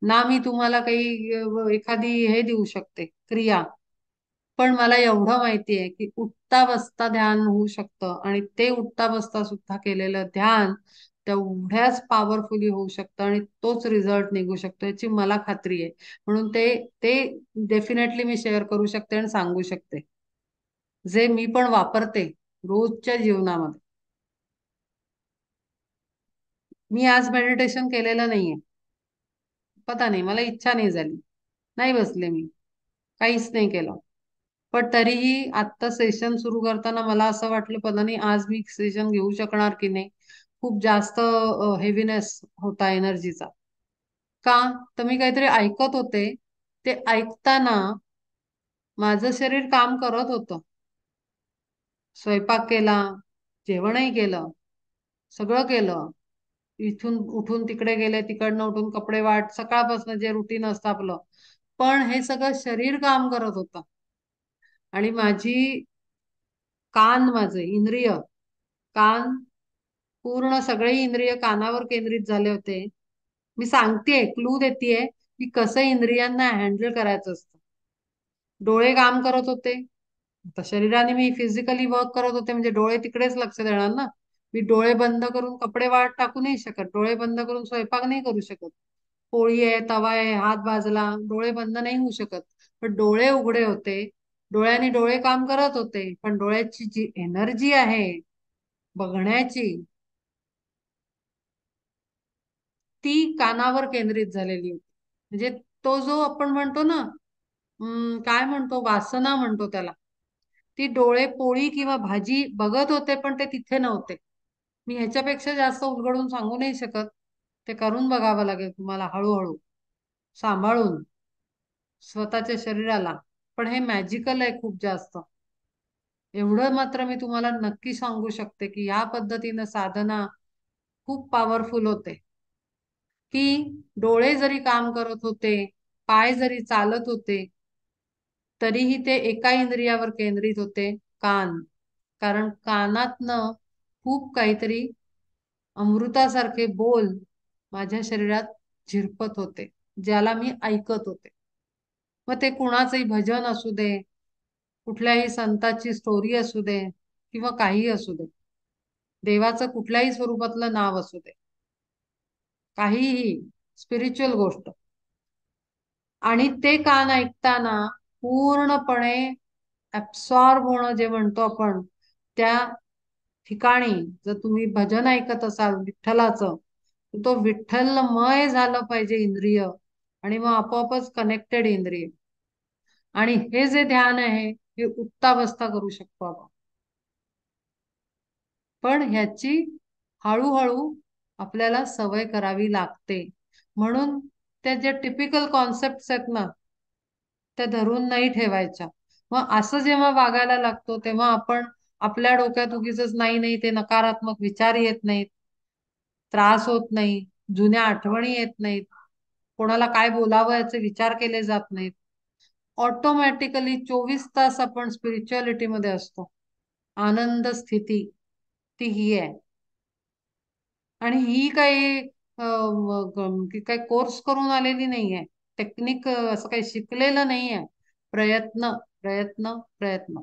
ना, मी तुम्हाला काही एखादी हे देऊ शकते क्रिया. पण मला एवढं माहिती आहे की उठता बसता ध्यान होऊ शकतं आणि ते उठता बसता सुद्धा केलेलं ध्यान तेवढ्याच पॉवरफुली होऊ शकतं आणि तोच रिझल्ट निघू शकतो याची मला खात्री आहे. म्हणून ते ते डेफिनेटली मी शेअर करू शकते आणि सांगू शकते, जे मी पण वापरते रोजच्या जीवनामध्ये. मी आज मेडिटेशन केलेलं नाहीये, पता नाही, मला इच्छा नाही झाली, नाही बसले मी, काहीच नाही केलं. पण तरीही आत्ता सेशन सुरू करताना मला असं वाटलं पता नाही आज मी सेशन घेऊ शकणार की नाही. खूप जास्त हेवीनेस होता एनर्जीचा. का? तर मी काहीतरी ऐकत होते, ते ऐकताना माझं शरीर काम करत होतं. स्वयंपाक केला, जेवणही केलं, सगळं केलं. इथून उठून तिकडे गेले, तिकडनं उठून कपडे वाट, सकाळपासून जे रुटीन असतं आपलं. पण हे सगळं शरीर काम करत होतं आणि माझी कान, माझे इंद्रिय, कान, पूर्ण सगळे इंद्रिय कानावर केंद्रित झाले होते. मी सांगतेय, क्लू देतेय की कसं इंद्रियांना हँडल करायचं असतं. डोळे काम करत होते, आता शरीराने मी फिजिकली वर्क करत होते म्हणजे डोळे तिकडेच लक्ष देणार ना. मी डोळे बंद करून कपडे वाळत टाकू नाही शकत, डोळे बंद करून स्वयंपाक नाही करू शकत. पोळी आहे, तवा आहे, हात भाजला, डोळे बंद नाही होऊ शकत. पण डोळे उघडे होते, डोळ्यांनी डोळे काम करत होते, पण डोळ्याची जी एनर्जी आहे बघण्याची, ती कानावर केंद्रित झालेली होती. म्हणजे तो जो आपण म्हणतो ना, काय म्हणतो, वासना म्हणतो त्याला, ती डोळे पोळी किंवा भाजी बघत होते पण ते तिथे नव्हते. मी ह्याच्यापेक्षा जास्त उलगडून सांगू नाही शकत. ते करून बघावं लागेल तुम्हाला हळूहळू, सांभाळून स्वतःच्या शरीराला. पण हे मॅजिकल आहे खूप जास्त. एवढं मात्र मी तुम्हाला नक्की सांगू शकते की या पद्धतीनं साधना खूप पॉवरफुल होते, की डोळे जरी काम करत होते, पाय जरी चालत होते, तरीही ते एका इंद्रियावर केंद्रित होते, कान. कारण कानातनं खूप काहीतरी अमृतासारखे बोल माझ्या शरीरात झिरपत होते, ज्याला मी ऐकत होते. मग ते कुणाचंही भजन असू दे, कुठल्याही संताची स्टोरी असू दे, किंवा काही असू दे, देवाचं कुठल्याही स्वरूपातलं नाव असू दे, काहीही स्पिरिच्युअल गोष्ट. आणि ते कान ऐकताना पूर्णपणे ऍब्सॉर्ब होणं जे म्हणतो आपण, त्या ठिकाणी जर तुम्ही भजन ऐकत असाल विठ्ठलाचं, तर तो विठ्ठलमय झालं पाहिजे इंद्रिय, आणि मग आपोआपच कनेक्टेड इंद्रिय. आणि हे जे ध्यान आहे हे उत्तावस्था करू शकतो आपण. पण ह्याची हळूहळू आपल्याला सवय करावी लागते. म्हणून त्या ज्या टिपिकल कॉन्सेप्ट आहेत ना, त्या धरून नाही ठेवायच्या. मग असं जेव्हा वागायला लागतो तेव्हा आपण आपल्या डोक्यात उगीच नाही नाही ते नकारात्मक विचार येत नाहीत, त्रास होत नाही, जुन्या आठवणी येत नाहीत, कोणाला काय बोलावं याचे विचार केले जात नाहीत. ऑटोमॅटिकली 24 तास आपण स्पिरिच्युअलिटी मध्ये असतो. आनंद स्थिती ती ही आहे. आणि ही काही काही कोर्स करून आलेली नाहीये, टेक्निक असं काही शिकलेलं नाहीये. प्रयत्न, प्रयत्न, प्रयत्न.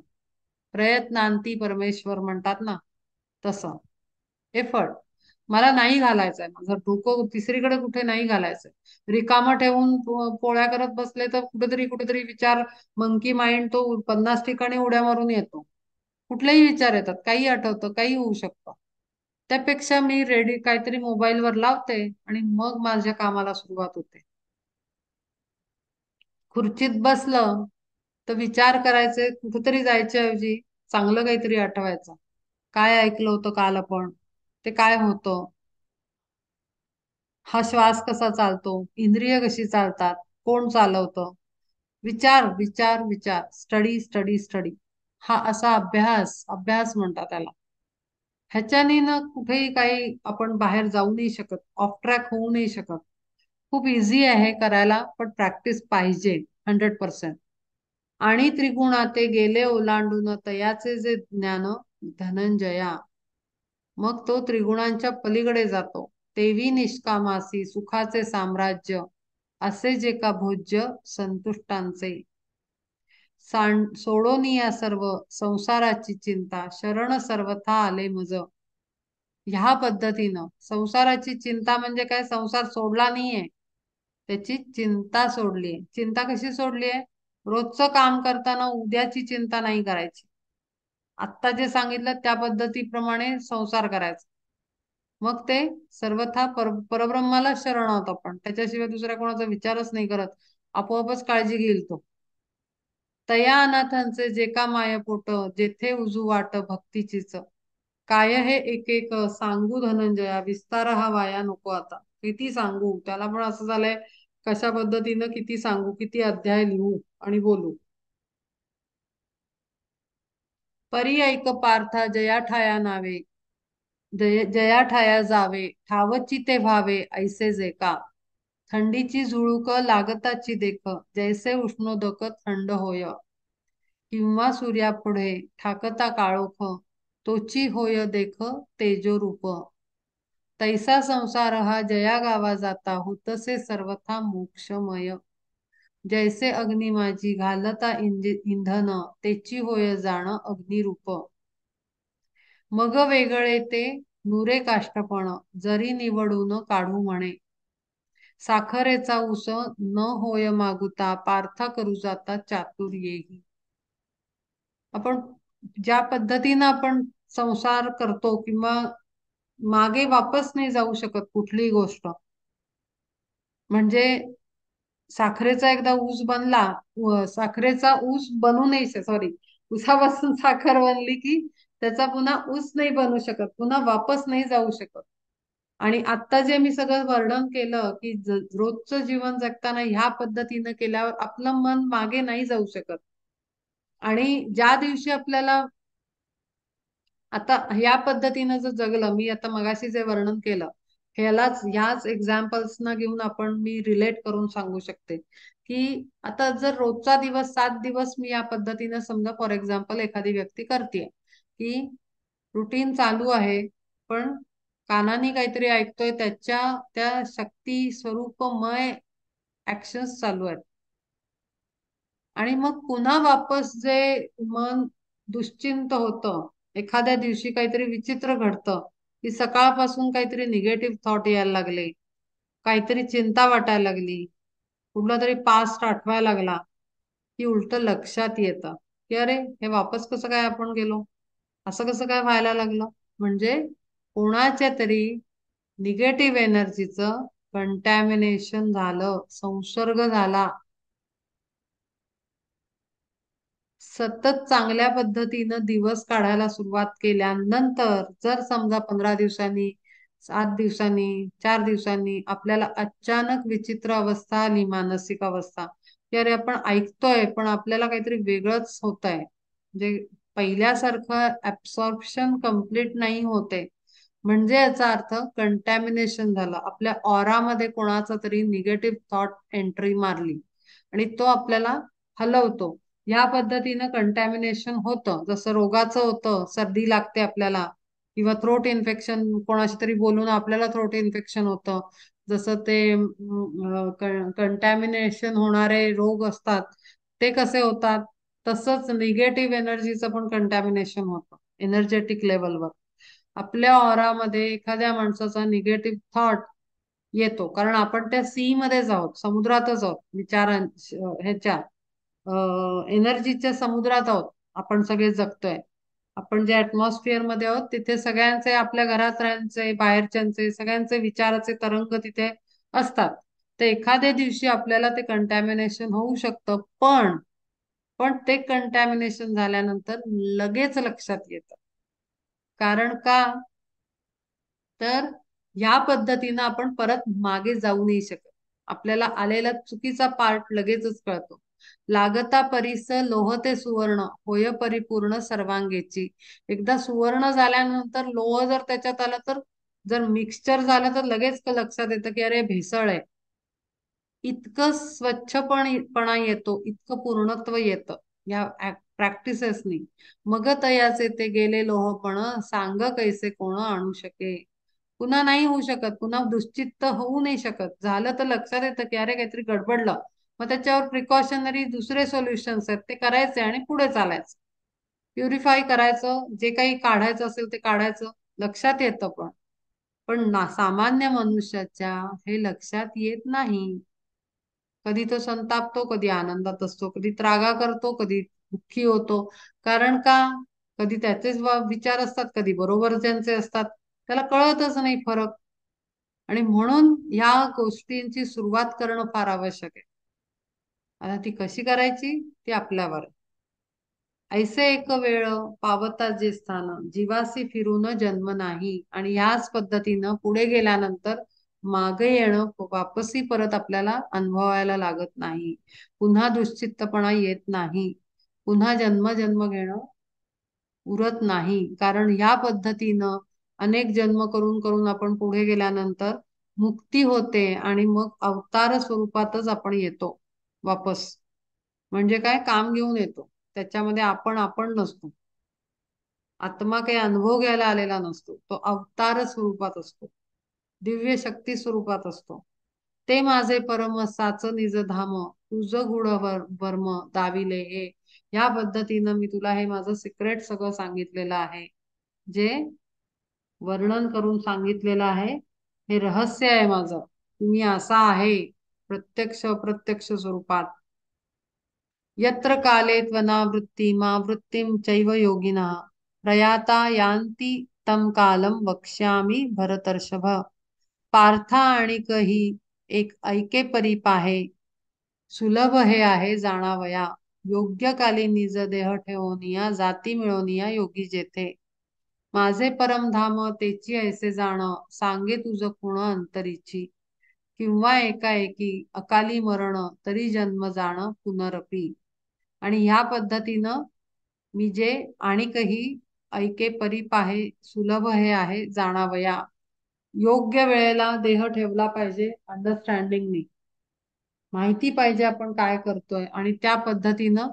प्रयत्नांती परमेश्वर म्हणतात ना, तसं एफर्ट. मला नाही घालायचंय, माझं डोकं तिसरीकडे कुठे नाही घालायचंय. रिकामं ठेवून पोळ्या करत बसले तर कुठेतरी कुठेतरी विचार, मंकी माइंड तो 50 ठिकाणी उड्या मारून येतो. कुठलेही विचार येतात, काही आठवतं, काही होऊ शकतं. त्यापेक्षा मी रेडी काहीतरी मोबाईलवर लावते आणि मग माझ्या कामाला सुरुवात होते. खुर्चीत बसलं तर विचार करायचे कुठेतरी जायच्या ऐवजी चांगलं काहीतरी आठवायचं. काय ऐकलं होतं काल आपण, ते काय होतं, हा श्वास कसा चालतो, इंद्रिय कशी चालतात, कोण चालवतं. विचार विचार विचार, स्टडी स्टडी स्टडी. हा असा अभ्यास, अभ्यास म्हणतात त्याला. ह्याच्याने ना कुठेही काही आपण बाहेर जाऊ नाही शकत, ऑफ ट्रॅक होऊ नाही शकत. खूप इझी आहे करायला, पण प्रॅक्टिस पाहिजे 100%. आणि त्रिगुणाते गेले ओलांडून तयाचे जे ज्ञान धनंजया, मग तो त्रिगुणांच्या पलीकडे जातो. तेवी निष्कामासी सुखाचे साम्राज्य, असे जे का भोज्य संतुष्टांचे. सोडून या सर्व संसाराची चिंता, शरण सर्वथा आले मज. ह्या पद्धतीनं संसाराची चिंता म्हणजे काय, संसार सोडला नाहीये, त्याची चिंता सोडलीये. चिंता कशी सोडलीये? रोजचं काम करताना उद्याची चिंता नाही करायची. आत्ता जे सांगितलं त्या पद्धतीप्रमाणे संसार करायचा. मग ते सर्वथा परब्रह्माला शरण आहोत आपण, त्याच्याशिवाय दुसऱ्या कोणाचा विचारच नाही करत. आपोआपच काळजी घेईल तो. तया अनाथांचे जे का माय पोट, जेथे उजू वाट भक्तीचीच. काय हे एक एक सांगू धनंजया, विस्तार हा वाया नको आता. किती सांगू, त्याला पण असं झालंय कशा पद्धतीनं किती सांगू, किती अध्याय लिहू आणि बोलू. परी ऐक पार्था जया ठाया नावे, जया ठाया जावे, ठावची ते व्हावे ऐसे जे का. थंडीची झुळूक लागताची देख, जैसे उष्णोदक थंड होय. किंवा सूर्यापुढे ठाकता काळोख, तोची होय देख तेजो रूप. तैसा संसार हा जया गावा जाता, होतसे सर्वथा मोक्षमय. जैसे अग्नी माझी घालता इंधन, तेची होय जाण अग्निरूप. मग वेगळे ते नुरे काष्टपण, जरी निवडून काढू म्हणे. साखरेचा उस न होय मागुता, पार्था करू जाता चातुर्येही. आपण ज्या पद्धतीनं आपण संसार करतो किंवा मागे वापस नाही जाऊ शकत कुठलीही गोष्ट. म्हणजे साखरेचा एकदा ऊस बनला, साखरेचा ऊस बनू नाही, सॉरी, ऊसापासून साखर बनली की त्याचा पुन्हा ऊस नाही बनू शकत, पुन्हा वापस नाही जाऊ शकत. आणि आता जे मी सगळं वर्णन केलं की रोजचं जीवन जगताना ह्या पद्धतीनं केल्यावर आपलं मन मागे नाही जाऊ शकत. आणि ज्या दिवशी आपल्याला आता या पद्धतीनं जर जगलं, मी आता मगाशी जे वर्णन केलं, ह्याच एक्झाम्पल्सना घेऊन मी रिलेट करून सांगू शकते की आता जर रोजचा दिवस 7 दिवस मी या पद्धतीनं समजा फॉर एक्झाम्पल एखादी व्यक्ती करते की रुटीन चालू आहे, पण कानाने काहीतरी ऐकतोय, त्याच्या त्या शक्ती स्वरूपमय ऍक्शन्स चालू आहेत, आणि मग पुन्हा वापस जे मन दुश्चिंत होतं, एखाद्या दिवशी काहीतरी विचित्र घडतं की सकाळपासून काहीतरी निगेटिव्ह थॉट यायला लागले, काहीतरी चिंता वाटायला लागली, कुठला तरी पास्ट आठवायला लागला, की उलट लक्षात येतं की अरे हे वापस कसं काय आपण गेलो, असं कसं काय व्हायला लागलं. म्हणजे कोणाच्या तरी निगेटिव्ह एनर्जीचं कंटॅमिनेशन झालं, संसर्ग झाला. सतत चांगल्या पद्धतीनं दिवस काढायला सुरुवात केल्यानंतर जर समजा 15 दिवसांनी, 7 दिवसांनी, 4 दिवसांनी आपल्याला अचानक विचित्र अवस्था आली, मानसिक अवस्था की अरे आपण ऐकतोय पण आपल्याला काहीतरी वेगळंच होत आहे, म्हणजे पहिल्यासारखं ऍब्सॉर्प्शन कम्प्लीट नाही होते, म्हणजे याचा अर्थ कंटॅमिनेशन झालं, आपल्या ऑरामध्ये कोणाचा तरी निगेटिव्ह थॉट एंट्री मारली आणि तो आपल्याला हलवतो. या पद्धतीनं कंटॅमिनेशन होतं, जसं रोगाचं होतं, सर्दी लागते आपल्याला किंवा थ्रोट इन्फेक्शन, कोणाशी तरी बोलून आपल्याला थ्रोट इन्फेक्शन होतं, जसं ते कंटॅमिनेशन होणारे रोग असतात ते कसे होतात, तसंच निगेटिव्ह एनर्जीचं पण कंटॅमिनेशन होतं एनर्जेटिक लेवलवर. आपल्या ऑरामध्ये एखाद्या माणसाचा निगेटिव्ह थॉट येतो कारण आपण त्या सी मध्येच आहोत, समुद्रातच आहोत, ह्याच्या एनर्जीच्या समुद्रात आहोत, आपण सगळे जगतोय. आपण जे ऍटमॉस्फिअर मध्ये आहोत तिथे सगळ्यांचे, आपल्या घरातल्यांचे, बाहेरच्यांचे, सगळ्यांचे विचाराचे तरंग तिथे असतात. तर एखाद्या दिवशी आपल्याला ते कंटॅमिनेशन होऊ शकतं, पण पण ते कंटॅमिनेशन झाल्यानंतर लगेच लक्षात येतं. कारण का, तर ह्या पद्धतीनं आपण परत मागे जाऊ नाही शकत. आपल्याला आलेला चुकीचा पार्ट लगेचच कळतो. लागता परीस लोहते सुवर्ण, होय परिपूर्ण सर्वांगेची. एकदा सुवर्ण झाल्यानंतर लोह जर त्याच्यात आलं तर, जर मिक्सचर झालं तर लगेच लक्षात येतं की अरे भेसळ आहे. इतकं स्वच्छपणा येतो, इतकं पूर्णत्व येतं या प्रॅक्टिसेसनी. मग तयाचे ते गेले लोहपण, सांग कैसे कोण आणू शके. पुन्हा नाही होऊ शकत, पुन्हा दुश्चित्त होऊ नाही शकत. झालं तर लक्षात येतं की अरे काहीतरी गडबडलं, मग त्याच्यावर प्रिकॉशनरी दुसरे सोल्युशन्स आहेत ते करायचे आणि पुढे चालायचं, प्युरिफाय करायचं, जे काही काढायचं असेल ते काढायचं, लक्षात येतं. पण सामान्य मनुष्याच्या हे लक्षात येत नाही. कधी तो संतापतो, कधी आनंदात असतो, कधी त्रागा करतो, कधी दुःखी होतो. कारण का, कधी त्याचेच विचार असतात, कधी बरोबर ज्यांचे असतात, त्याला कळतच नाही फरक. आणि म्हणून ह्या गोष्टींची सुरुवात करणं फार आवश्यक आहे. आता ती कशी करायची ती आपल्यावर. ऐसे एक वेळ पावता जे स्थान, जीवासी फिरून जन्म नाही. आणि याच पद्धतीनं पुढे गेल्यानंतर मागे येणं वापसी परत आपल्याला अनुभवायला लागत नाही, पुन्हा दुश्चित्तपणा येत नाही, पुन्हा जन्म जन्म घेणं उरत नाही. कारण ह्या पद्धतीनं अनेक जन्म करून करून आपण पुढे गेल्यानंतर मुक्ती होते आणि मग अवतार स्वरूपातच आपण येतो वापस. म्हणजे काय, काम घेऊन येतो, त्याच्यामध्ये आपण आपण नसतो, आत्मा काही अनुभव घ्यायला आलेला नसतो, तो अवतार स्वरूपात असतो, दिव्य शक्ती स्वरूपात असतो. ते माझे परम साच निज धाम, तुझ गुढ वर्म दाविले हे. या पद्धतीनं मी तुला हे माझं सिक्रेट सगळं सांगितलेलं आहे, जे वर्णन करून सांगितलेलं आहे. हे रहस्य आहे माझं, तुम्ही असा आहे प्रत्यक्ष अप्रत्यक्ष स्वरूपात. यत्र काले त्वनावृत्ती मा वृत्तिम चैव योगिनः, प्रयाता यान्ति तम कालम वक्ष्यामि भरतर्षभ. पार्था आणि कही एक ऐके परी पाहे, सुलभ हे आहे जाणावया. योग्य काली निज देह ठेवनिया, जाती मिळवनिया योगी जेथे. माझे परमधाम तेची ऐसे जाण, सांगे तुझ खुण अंतरीची. किंवा एकाएकी अकाली मरण, तरी जन्म जाण पुनरपी. आणि ह्या पद्धतीनं मी जे आणि काही ऐके परी पाहे सुलभ हे आहे जाणावया. योग्य वेळेला देह ठेवला पाहिजे अंडरस्टँडिंगनी. माहिती पाहिजे आपण काय करतोय आणि त्या पद्धतीनं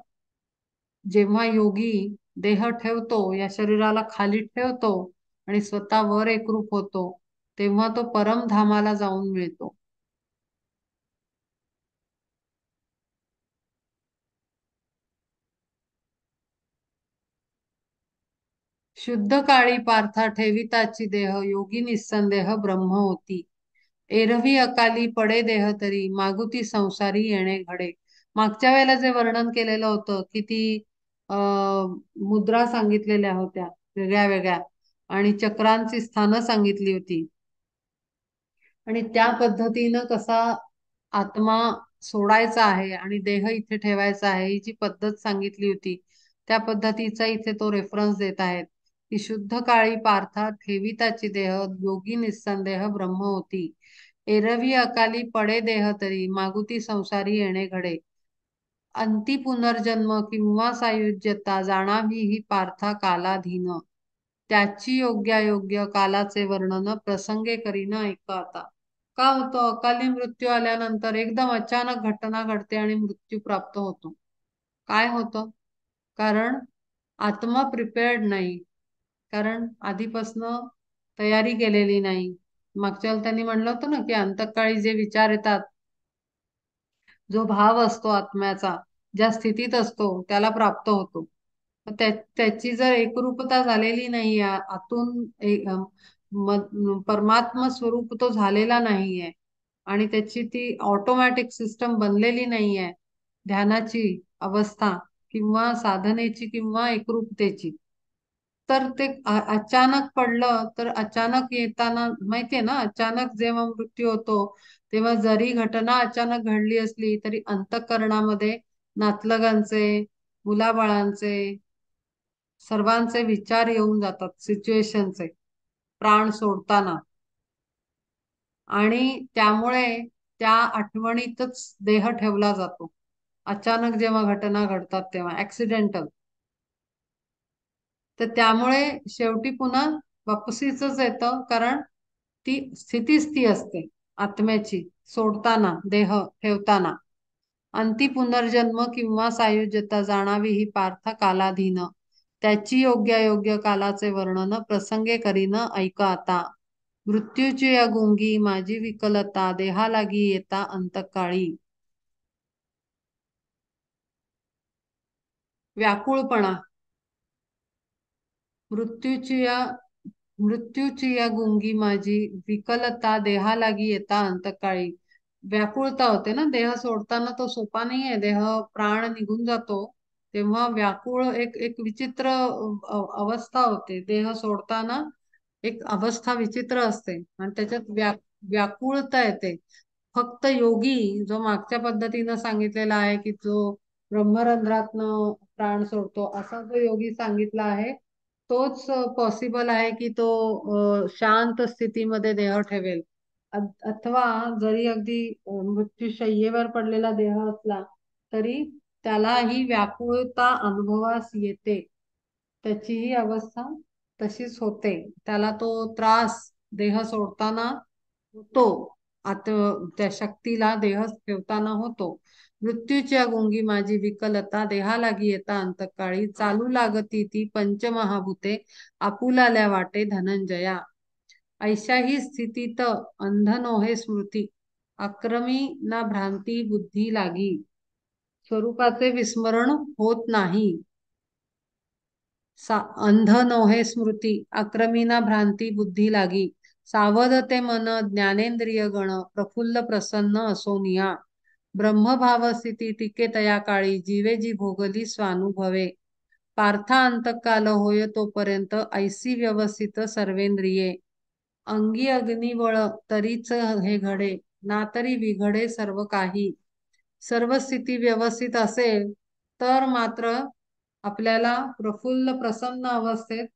जेव्हा योगी देह ठेवतो, या शरीराला खाली ठेवतो आणि स्वतः वर एकरूप होतो, तेव्हा तो परमधामाला जाऊन मिळतो. शुद्ध काळी पार्था ठेविताची देह योगी निस्संदेह ब्रह्म होती. एरवी अकाली पडे देह तरी मागुती संसारी येणे घडे. मागच्या वेळेला जे वर्णन केलेलं होतं की ती मुद्रा सांगितलेल्या होत्या वेगळ्या वेगळ्या आणि चक्रांची स्थानं सांगितली होती आणि त्या पद्धतीनं कसा आत्मा सोडायचा आहे आणि देह इथे ठेवायचा आहे ही जी पद्धत सांगितली होती त्या पद्धतीचा इथे तो रेफरन्स देत आहेत की शुद्ध काळी पार्था ठेविताची देह योगी निस्संदेह ब्रह्म होती. एरवी अकाली पडे देह तरी मागुती संसारी येणे घडे. अंती पुनर्जन्म किंवा सायुज्यता जाणावी ही पार्था कालाधीन. त्याची योग्यायोग्य कालाचे वर्णन प्रसंगे करीन ऐका आता. का होतं अकाली मृत्यू आल्यानंतर एकदम अचानक घटना घडते आणि मृत्यू प्राप्त होतो. काय होतं? कारण आत्मा प्रिपेअर्ड नाही. कारण आधीपासनं तयारी केलेली नाही. मागच्या वेळेला त्यांनी म्हणलं होतं ना की अंतकाळी जे विचार येतात, जो भाव असतो आत्म्याचा, ज्या स्थितीत असतो त्याला प्राप्त होतो. त्याची जर एकरूपता झालेली नाही आतून परमात्मा स्वरूप तो झालेला नाहीये आणि त्याची ती ऑटोमॅटिक सिस्टम बनलेली नाहीये ध्यानाची अवस्था किंवा साधनेची किंवा एकरूपतेची, तर ते अचानक पडलं तर अचानक येताना माहितीये ना अचानक जेव्हा मृत्यू होतो तेव्हा जरी घटना अचानक घडली असली तरी अंतःकरणामध्ये नातलगांचे, मुलाबाळांचे, सर्वांचे विचार येऊन जातात सिच्युएशनचे प्राण सोडताना आणि त्यामुळे त्या आठवणीतच देह ठेवला जातो. अचानक जेव्हा घटना घडतात तेव्हा ऍक्सिडेंटल, तर त्यामुळे शेवटी पुन्हा वापसीच येतं कारण ती स्थितीच ती असते आत्म्याची सोडताना देह ठेवताना. अंती पुनर्जन्म किंवा सायुज्यता जाणावी ही पार्थ कालाधीन. त्याची योग्यायोग्य कालाचे वर्णन प्रसंगे करीन ऐका आता. मृत्यूची या गुंगी माझी विकलता देहालागी येता अंतकाळी. व्याकुळपणा. मृत्यूची या मृत्यूची या गुंगी माझी विकलता देहालागी येता अंतकाळी. व्याकुळता होते ना देह सोडताना, तो सोपा नाहीये. देह प्राण निघून जातो तेव्हा व्याकुळ एक एक विचित्र अवस्था होते. देह सोडताना एक अवस्था विचित्र असते आणि त्याच्यात व्याकुळता येते. फक्त योगी जो मागच्या पद्धतीनं सांगितलेला आहे की जो ब्रह्मरंध्रातनं प्राण सोडतो असा जो योगी सांगितला आहे तोच पॉसिबल आहे की तो शांत स्थितीमध्ये देह ठेवेल. अथवा जरी अगदी मृत्यूशय्येवर पडलेला देह असला तरी त्याला ही व्याकुळता अनुभवास येते. त्याची ही अवस्था तशीच होते. त्याला तो त्रास देह सोडताना होतो. आता त्या शक्तीला देह ठेवताना होतो. मृत्यूच्या गुंगी माझी विकलता देहालागी येता अंतकाळी. चालू लागती ती पंचमहाभूते आपुलाल्या वाटे धनंजया. ऐशा ही स्थितीत अंध नोहे स्मृती अक्रमी ना भ्रांती बुद्धी लागी. स्वरूपाचे विस्मरण होत नाही. अंध नोहे स्मृती आक्रमिना भ्रांती बुद्धी लागी. सावधते मन ज्ञानेंद्रिय गण प्रफुल्ल प्रसन्न असोनिया. ब्रह्मभाव स्थिती टिके तया काळी जीवे जी भोगली स्वानुभवे. पार्था अंतकाल होय तोपर्यंत ऐसी व्यवस्थित सर्वेंद्रिये. अंगी अग्निबळ तरीच हे घडे ना तरी विघडे सर्व काही. सर्व स्थिती व्यवस्थित असेल तर मात्र आपल्याला प्रफुल्ल प्रसन्न अवस्थेत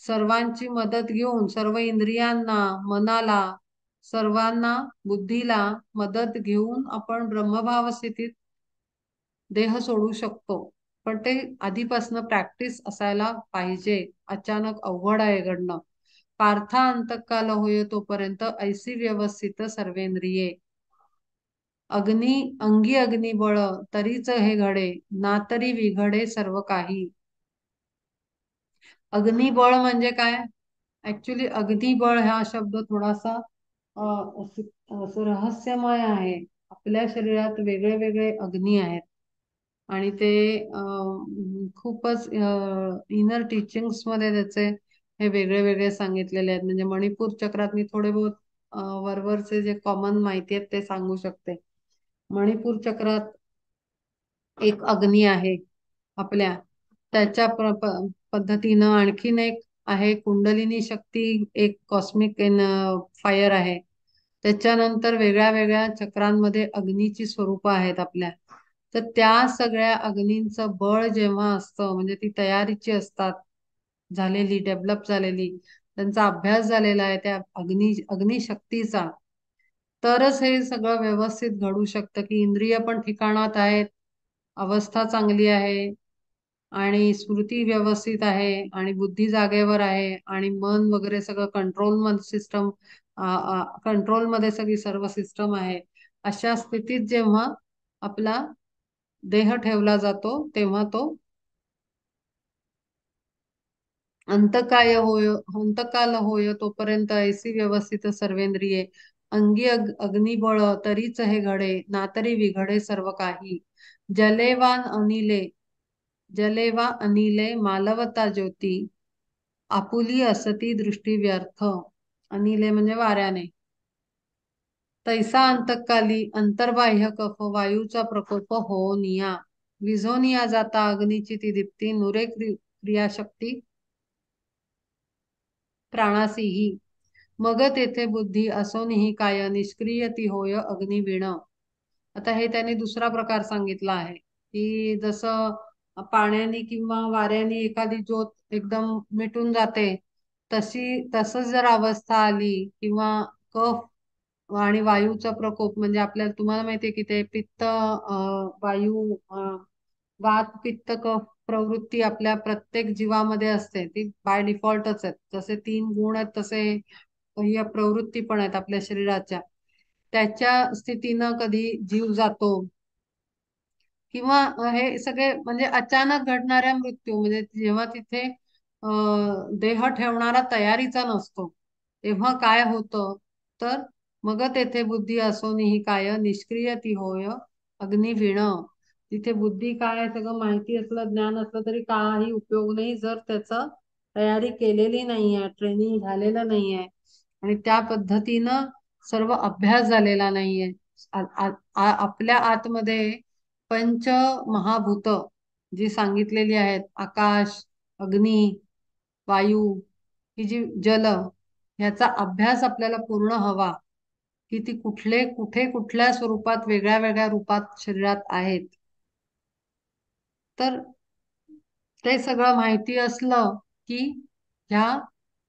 सर्वांची मदत घेऊन सर्व इंद्रियांना, मनाला, सर्वांना, बुद्धीला मदत घेऊन आपण ब्रह्मभाव स्थितीत देह सोडू शकतो. पण ते आधीपासून प्रॅक्टिस असायला पाहिजे. अचानक अवघड आहे घडणं. पार्था अंतकाल होय तोपर्यंत ऐसी व्यवस्थित सर्वेंद्रिये. अग्नी अंगी अग्निबळ तरीच हे घडे, ना तरी विघडे सर्व काही. अग्निबळ म्हणजे काय? ऍक्च्युली अग्निबळ हा शब्द थोडासा असं रहस्यमय आहे. आपल्या शरीरात वेगळे वेगळे अग्नी आहेत आणि ते खूपच इनर टीचिंग्स मध्ये त्याचे हे वेगळे वेगळे सांगितलेले आहेत. म्हणजे मणिपूर चक्रात मी थोडे बहुत वरवरचे जे कॉमन माहिती आहेत ते सांगू शकते. मणिपूर चक्रात एक अग्नी आहे आपल्या, त्याच्या पद्धतीनं आणखीन एक आहे कुंडलिनी शक्ती, एक कॉस्मिक फायर आहे. त्याच्यानंतर वेगळ्या वेगळ्या चक्रांमध्ये अग्नीची स्वरूप आहेत आपल्या. तर त्या सगळ्या अग्नींचं बळ जेव्हा असतं म्हणजे ती तयारीची असतात झालेली, डेव्हलप झालेली, त्यांचा अभ्यास झालेला आहे त्या अग्निशक्तीचा, तरच हे सगळं व्यवस्थित घडू शकतं. की इंद्रिय पण ठिकाणात आहेत, अवस्था चांगली आहे आणि स्मृती व्यवस्थित आहे आणि बुद्धी जागेवर आहे आणि मन वगैरे सगळं कंट्रोल मध्ये सगळी सर्व सिस्टम आहे. अशा स्थितीत जेव्हा आपला देह ठेवला जातो तेव्हा तो अंतकाल होय तोपर्यंत ऐसी व्यवस्थित सर्वेंद्रिये. अंगी अग्निबळ तरीच हे घडे, ना तरी विघडे सर्व काही. जलेवान अनिले जलेवा अनिले मालवता ज्योती, आपुली असती दृष्टी व्यर्थ. अनिले म्हणजे वाऱ्याने. तैसा अंतकाली अंतर्बाह्य कफ वायूचा प्रकोप होनिया. विझोनिया जाता अग्नीची ती दीप्ती, नुरे क्रियाशक्ती प्राणासीही. मग तेथे बुद्धी असोनिही काय, निष्क्रिय ती होय अग्निवीण. आता हे त्यांनी दुसरा प्रकार सांगितला आहे की जसं पाण्याने किंवा वाऱ्याने एखादी ज्योत एकदम मिटून जाते, तसंच जर अवस्था आली किंवा कफ आणि वायूचा प्रकोप, म्हणजे आपल्याला तुम्हाला माहितीये की ते पित्त वायू वात पित्त कफ प्रवृत्ती आपल्या प्रत्येक जीवामध्ये असते. ती बाय डिफॉल्टच आहेत. जसे 3 गुण आहेत तसे या प्रवृत्ती पण आहेत आपल्या शरीराच्या. त्याच्या स्थितीनं कधी जीव जातो किंवा हे सगळे म्हणजे अचानक घडणाऱ्या मृत्यू, म्हणजे जेव्हा तिथे देह ठेवणारा तयारीचा नसतो तेव्हा काय होतं. तर मग तेथे बुद्धी असोनीही काय, निष्क्रिय ती होय अग्निवीण. तिथे बुद्धी काय आहे सगळं माहिती असलं, ज्ञान असलं तरी काही उपयोग नाही जर त्याचा तयारी केलेली नाहीये, ट्रेनिंग झालेलं नाहीये आणि त्या पद्धतीनं सर्व अभ्यास झालेला नाहीये. आपल्या आतमध्ये पंच महाभूत जी सांगितलेली आहेत, आकाश, अग्नी, वायू, ही जी जल, ह्याचा अभ्यास आपल्याला पूर्ण हवा की ती कुठे कुठल्या स्वरूपात वेगळ्या वेगळ्या रूपात शरीरात आहेत. तर ते सगळं माहिती असलं की ह्या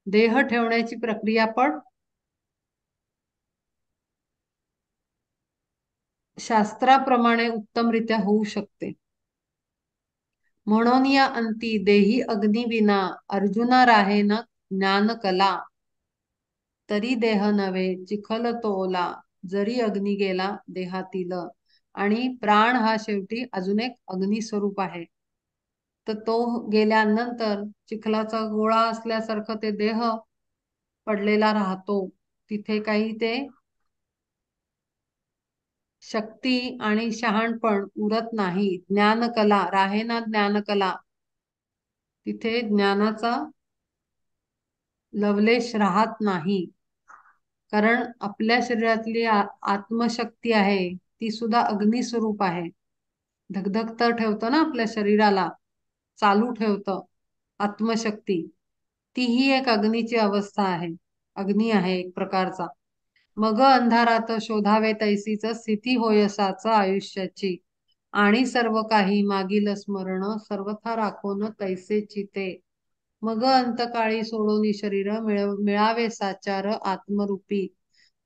देह ठेवण्याची प्रक्रिया पण शास्त्राप्रमाणे उत्तमरित्या होऊ शकते. म्हणून या अंती देही अग्निविना अर्जुना राहे न ज्ञान कला. तरी देह नव्हे चिखल तो ओला, जरी अग्नी गेला देहातील. आणि प्राण हा शेवटी अजून एक अग्निस्वरूप आहे. तर तो गेल्यानंतर चिखलाचा गोळा असल्यासारखं ते देह पडलेला राहतो. तिथे काही ते शक्ती आणि शहाणपण उरत नाही. ज्ञानकला राहे ना ज्ञानकला, तिथे ज्ञानाचा लवलेश राहत नाही. कारण आपल्या शरीरातली आत्मशक्ती आहे ती सुद्धा अग्निस्वरूप आहे. धगधगत ठेवतं ना आपल्या शरीराला, चालू ठेवतं आत्मशक्ती. तीही एक अग्नीची अवस्था आहे, अग्नी आहे एक प्रकारचा. मग अंधारात शोधावे तैसीच स्थिती होयसाच आयुष्याची. आणि सर्व काही मागील स्मरण सर्वथा राखोन तैसे चिते. मग अंतकाळी सोडोनी शरीर मिळावे साचार आत्मरूपी.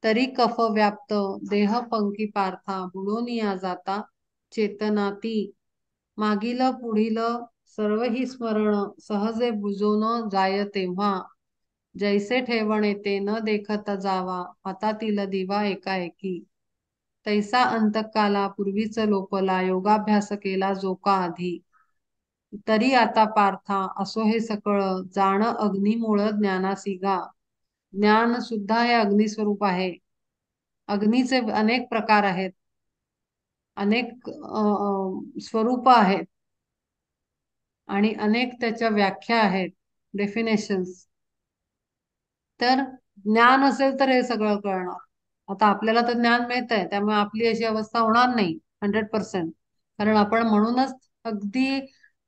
तरी कफ व्याप्त देह पंखी पार्था बुडोनिया जाता चेतनाती. मागील पुढील सर्व ही स्मरण सहजे बुजवून जाय तेव्हा, जैसे ठेवण येते न देखत जावा हातातील दिवा एकाएकी, तैसा अंतकाला पूर्वीच लोपला योगाभ्यास केला जो का आधी, तरी आता पार्था असो हे सकळ जाण अग्निमूळ ज्ञानासी गा. ज्ञान सुद्धा हे अग्निस्वरूप आहे. अग्नीचे अनेक प्रकार आहेत, अनेक स्वरूप आहेत आणि अनेक त्याच्या व्याख्या आहेत, डेफिनेशन्स. तर ज्ञान असेल तर हे सगळं कळणार. आता आपल्याला तर ज्ञान मिळत आहे, त्यामुळे आपली अशी अवस्था होणार नाही 100%. कारण आपण म्हणूनच अगदी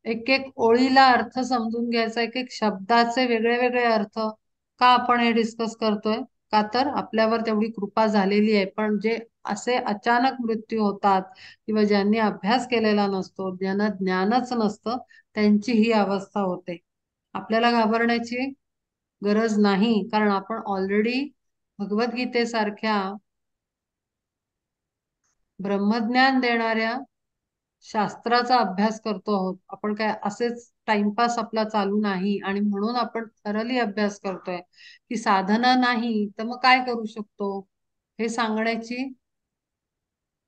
एक एक ओळीला अर्थ समजून घ्यायचा, एक एक शब्दाचे वेगळे वेगळे अर्थ का आपण हे डिस्कस करतोय. का तर आपल्यावर तेवढी कृपा झालेली आहे. पण जे असे अचानक मृत्यू होतात किंवा ज्यांनी अभ्यास केलेला नसतो, ज्यांना ज्ञानच नसतं, त्यांची ही अवस्था होते. आपल्याला घाबरण्याची गरज नाही, कारण आपण ऑलरेडी भगवद्गीतेसारख्या ब्रह्मज्ञान देणाऱ्या शास्त्राचा अभ्यास करतो आहोत. आपण काय असेच टाइमपास आपला चालू नाही, आणि म्हणून आपण थरली अभ्यास करतोय की साधना नाही तर मग काय करू शकतो हे सांगण्याची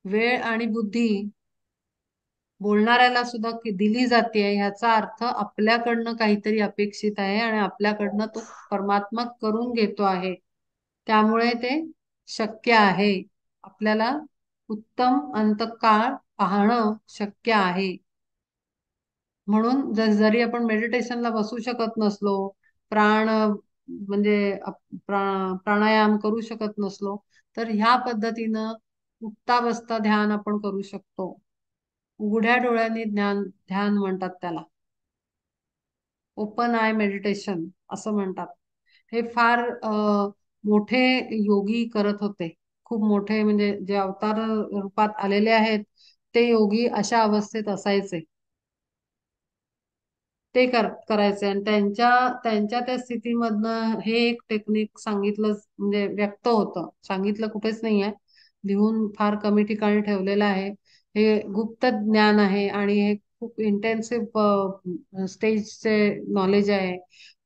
वेळ आणि बुद्धी बोलणाऱ्याला सुद्धा दिली जाते. ह्याचा अर्थ आपल्याकडनं काहीतरी अपेक्षित आहे आणि आपल्याकडनं तो परमात्मा करून घेतो आहे. त्यामुळे ते शक्य आहे. आपल्याला उत्तम अंतकाळ पाहणं शक्य आहे. म्हणून जरी आपण मेडिटेशनला बसू शकत नसलो, प्राण म्हणजे प्राणायाम करू शकत नसलो, तर ह्या पद्धतीनं उठता बसता ध्यान आपण करू शकतो. उघड्या डोळ्यांनी ध्यान म्हणतात त्याला. ओपन आय मेडिटेशन असं म्हणतात. हे फार मोठे योगी करत होते. खूप मोठे म्हणजे जे अवतार रूपात आलेले आहेत ते योगी अशा अवस्थेत असायचे. ते करायचे, आणि त्यांच्या त्यांच्या त्या स्थितीमधनं हे एक टेक्निक सांगितलं, म्हणजे व्यक्त होतं. सांगितलं कुठेच नाही आहे, लिहून फार कमी ठिकाणी ठेवलेलं आहे. हे गुप्त ज्ञान आहे आणि हे खूप इंटेन्सिव्ह स्टेजचे नॉलेज आहे.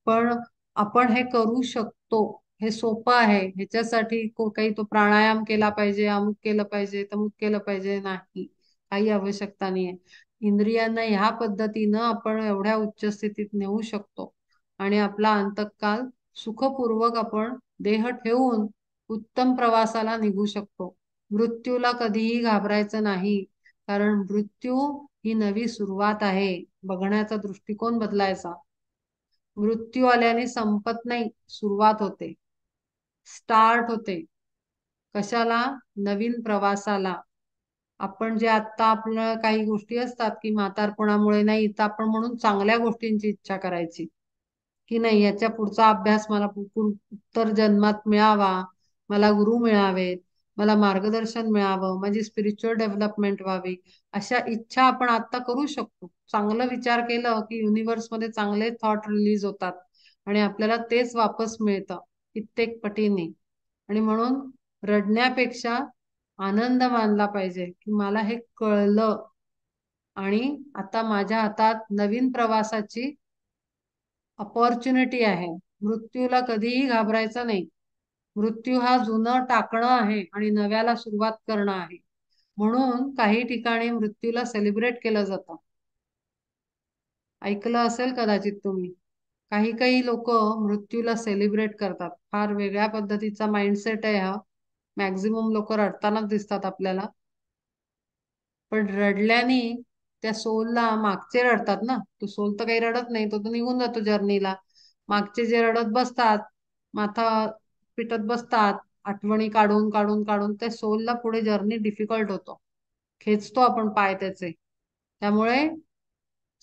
पण आपण हे करू शकतो. हे सोपं आहे. ह्याच्यासाठी काही तो प्राणायाम केला पाहिजे, अमुक केलं पाहिजे, तमुक केलं पाहिजे, नाही, काही आवश्यकता नाही. इंद्रियांना ह्या पद्धतीनं आपण एवढ्या उच्च स्थितीत नेऊ शकतो आणि आपला अंतकाल सुखपूर्वक आपण देह ठेवून उत्तम प्रवासाला निघू शकतो. मृत्यूला कधीही घाबरायचं नाही, कारण मृत्यू ही नवी सुरुवात आहे. बघण्याचा दृष्टिकोन बदलायचा. मृत्यू आल्याने संपत नाही, सुरुवात होते, स्टार्ट होते. कशाला? नवीन प्रवासाला. आपण जे आता आपल्या काही गोष्टी असतात की म्हातारपणामुळे नाही, तर आपण म्हणून चांगल्या गोष्टींची इच्छा करायची की नाही, याच्या पुढचा अभ्यास मला उत्तर जन्मात मिळावा, मला गुरु मिळावेत, मला मार्गदर्शन मिळावं, माझी स्पिरिच्युअल डेव्हलपमेंट व्हावी, अशा इच्छा आपण आता करू शकतो. चांगलं विचार केलं की युनिव्हर्स मध्ये चांगले थॉट रिलीज होतात आणि आपल्याला तेच वापस मिळतं कित्येक पटीने. आणि म्हणून रडण्यापेक्षा आनंद मानला पाहिजे की मला हे कळलं आणि आता माझ्या हातात नवीन प्रवासाची अपॉर्च्युनिटी आहे. मृत्यूला कधीही घाबरायचं नाही. मृत्यू हा जुनं टाकणं आहे आणि नव्याला सुरुवात करणं आहे. म्हणून काही ठिकाणी मृत्यूला सेलिब्रेट केलं जातं. ऐकलं असेल कदाचित तुम्ही. काही काही लोक मृत्यूला सेलिब्रेट करतात. फार वेगळ्या पद्धतीचा माइंडसेट आहे हा. मॅक्झिमम लोक रडतानाच दिसतात आपल्याला. पण रडल्याने त्या सोलला, मागचे रडतात ना, तो सोल तर काही रडत नाही, तो तर निघून जातो जर्नीला. मागचे जे रडत बसतात, माथा पिटत बसतात, आठवणी काढून काढून काढून, त्या सोलला पुढे जर्नी डिफिकल्ट होतो. खेचतो आपण पाय त्याचे. त्यामुळे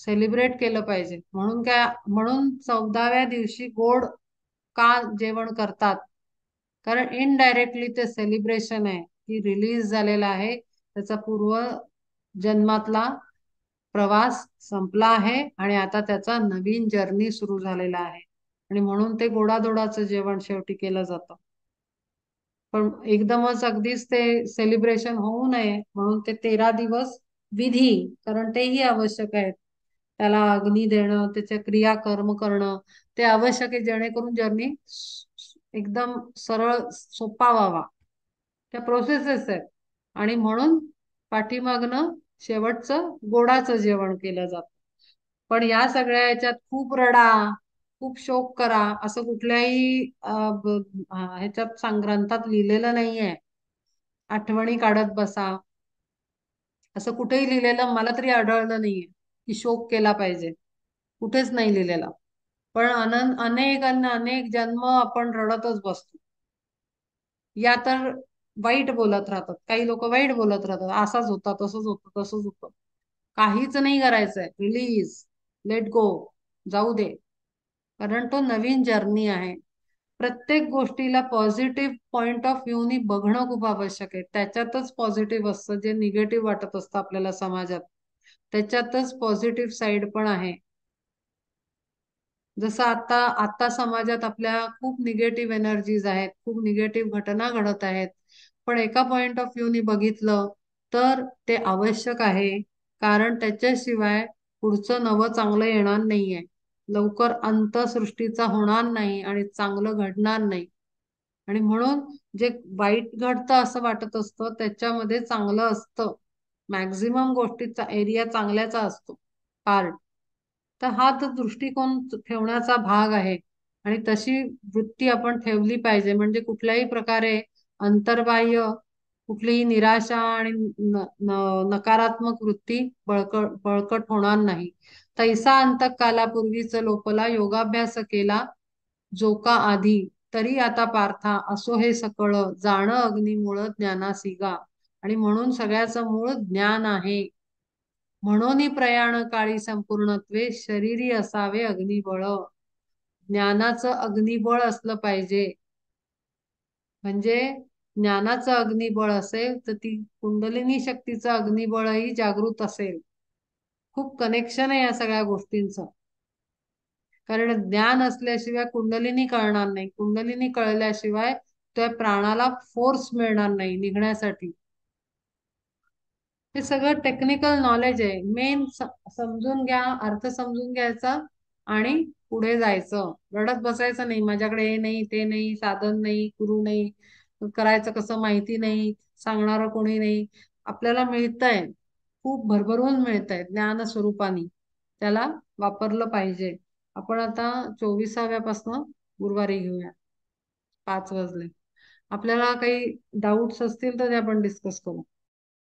सेलिब्रेट केलं पाहिजे. म्हणून काय, म्हणून 14व्या दिवशी गोड का जेवण करतात? कारण इनडायरेक्टली ते सेलिब्रेशन आहे की रिलीज झालेला आहे, त्याचा पूर्व जन्मातला प्रवास संपला आहे आणि आता त्याचा नवीन जर्नी सुरू झालेला आहे. आणि म्हणून ते गोडाधोडाचं जेवण शेवटी केलं जातं. पण एकदमच अगदीच ते सेलिब्रेशन होऊ नये म्हणून ते 13 दिवस विधी, कारण तेही आवश्यक आहेत. त्याला अग्नी देणं, त्याच्या क्रिया कर्म करणं ते आवश्यक आहे, जेणेकरून जर्नी एकदम सरळ सोपा व्हावा. त्या प्रोसेसेस आहेत. आणि म्हणून पाठीमागनं शेवटचं गोडाचं जेवण केलं जातं. पण या सगळ्या याच्यात खूप रडा, खूप शोक करा असं कुठल्याही ह्याच्यात ग्रंथात लिहिलेलं नाहीये. आठवणी काढत बसा असं कुठेही लिहिलेलं मला तरी आढळलं नाहीये की शोक केला पाहिजे. कुठेच नाही लिहिलेला. पण अनेक अनेक जन्म आपण रडतच बसतो. या तर वाईट बोलत राहतात, काही लोक वाईट बोलत राहतात, असाच होता, तसंच होतं, तसंच होतं. काहीच नाही करायचंय, रिलीज, लेट गो, जाऊ दे. कारण तो नवीन जर्नी आहे. प्रत्येक गोष्टीला पॉझिटिव्ह पॉइंट ऑफ व्ह्यूनी बघणं खूप आवश्यक आहे. त्याच्यातच पॉझिटिव्ह असतं. जे निगेटिव्ह वाटत असतं आपल्याला समाजात, त्याच्यातच पॉझिटिव्ह साईड पण आहे. जसं आता आता समाजात आपल्या खूप निगेटिव्ह एनर्जीज आहेत, खूप निगेटिव्ह घटना घडत आहेत. पण एका पॉइंट ऑफ व्ह्यूनी बघितलं तर ते आवश्यक आहे. कारण त्याच्याशिवाय पुढचं नवं चांगलं येणार नाहीये. लवकर अंत सृष्टीचा होणार नाही आणि चांगलं घडणार नाही. आणि म्हणून जे वाईट घडतं असं वाटत असतं त्याच्यामध्ये चांगलं असतं. मॅक्झिमम गोष्टीचा एरिया चांगल्याचा असतो, पार्ट. तर हा तर दृष्टिकोन ठेवण्याचा भाग आहे. आणि तशी वृत्ती आपण ठेवली पाहिजे, म्हणजे कुठल्याही प्रकारे अंतर्बाह्य कुठलीही निराशा आणि नकारात्मक वृत्ती बळकट होणार नाही. तैसा अंतकालापूर्वीच लोपला योगाभ्यास केला जो का आधी, तरी आता पार्था असो हे सकळ, जाणं अग्निमूळ ज्ञानासिगा. आणि म्हणून सगळ्याचं मूळ ज्ञान आहे. म्हणून प्रयाण काळी संपूर्णत्वे शरीरी असावे अग्निबळ. ज्ञानाचं अग्निबळ असलं पाहिजे. म्हणजे ज्ञानाचं अग्निबळ असेल तर ती कुंडलिनी शक्तीचं अग्निबळही जागृत असेल. खूप कनेक्शन आहे या सगळ्या गोष्टींचं. कारण ज्ञान असल्याशिवाय कुंडलिनी कळणार नाही. कुंडलिनी कळल्याशिवाय त्या प्राणाला फोर्स मिळणार नाही निघण्यासाठी. हे सगळं टेक्निकल नॉलेज आहे. मेन समजून घ्या, अर्थ समजून घ्यायचा आणि पुढे जायचं. रडत बसायचं नाही, माझ्याकडे हे नाही, ते नाही, साधन नाही, गुरु नाही, करायचं कसं माहिती नाही, सांगणार कोणी नाही. आपल्याला मिळतंय, खूप भरभरून मिळतंय ज्ञान स्वरूपाने. त्याला वापरलं पाहिजे. आपण आता 24व्यापासून गुरुवारी घेऊया. 5 वाजले. आपल्याला काही डाऊट्स असतील तर ते आपण डिस्कस करू.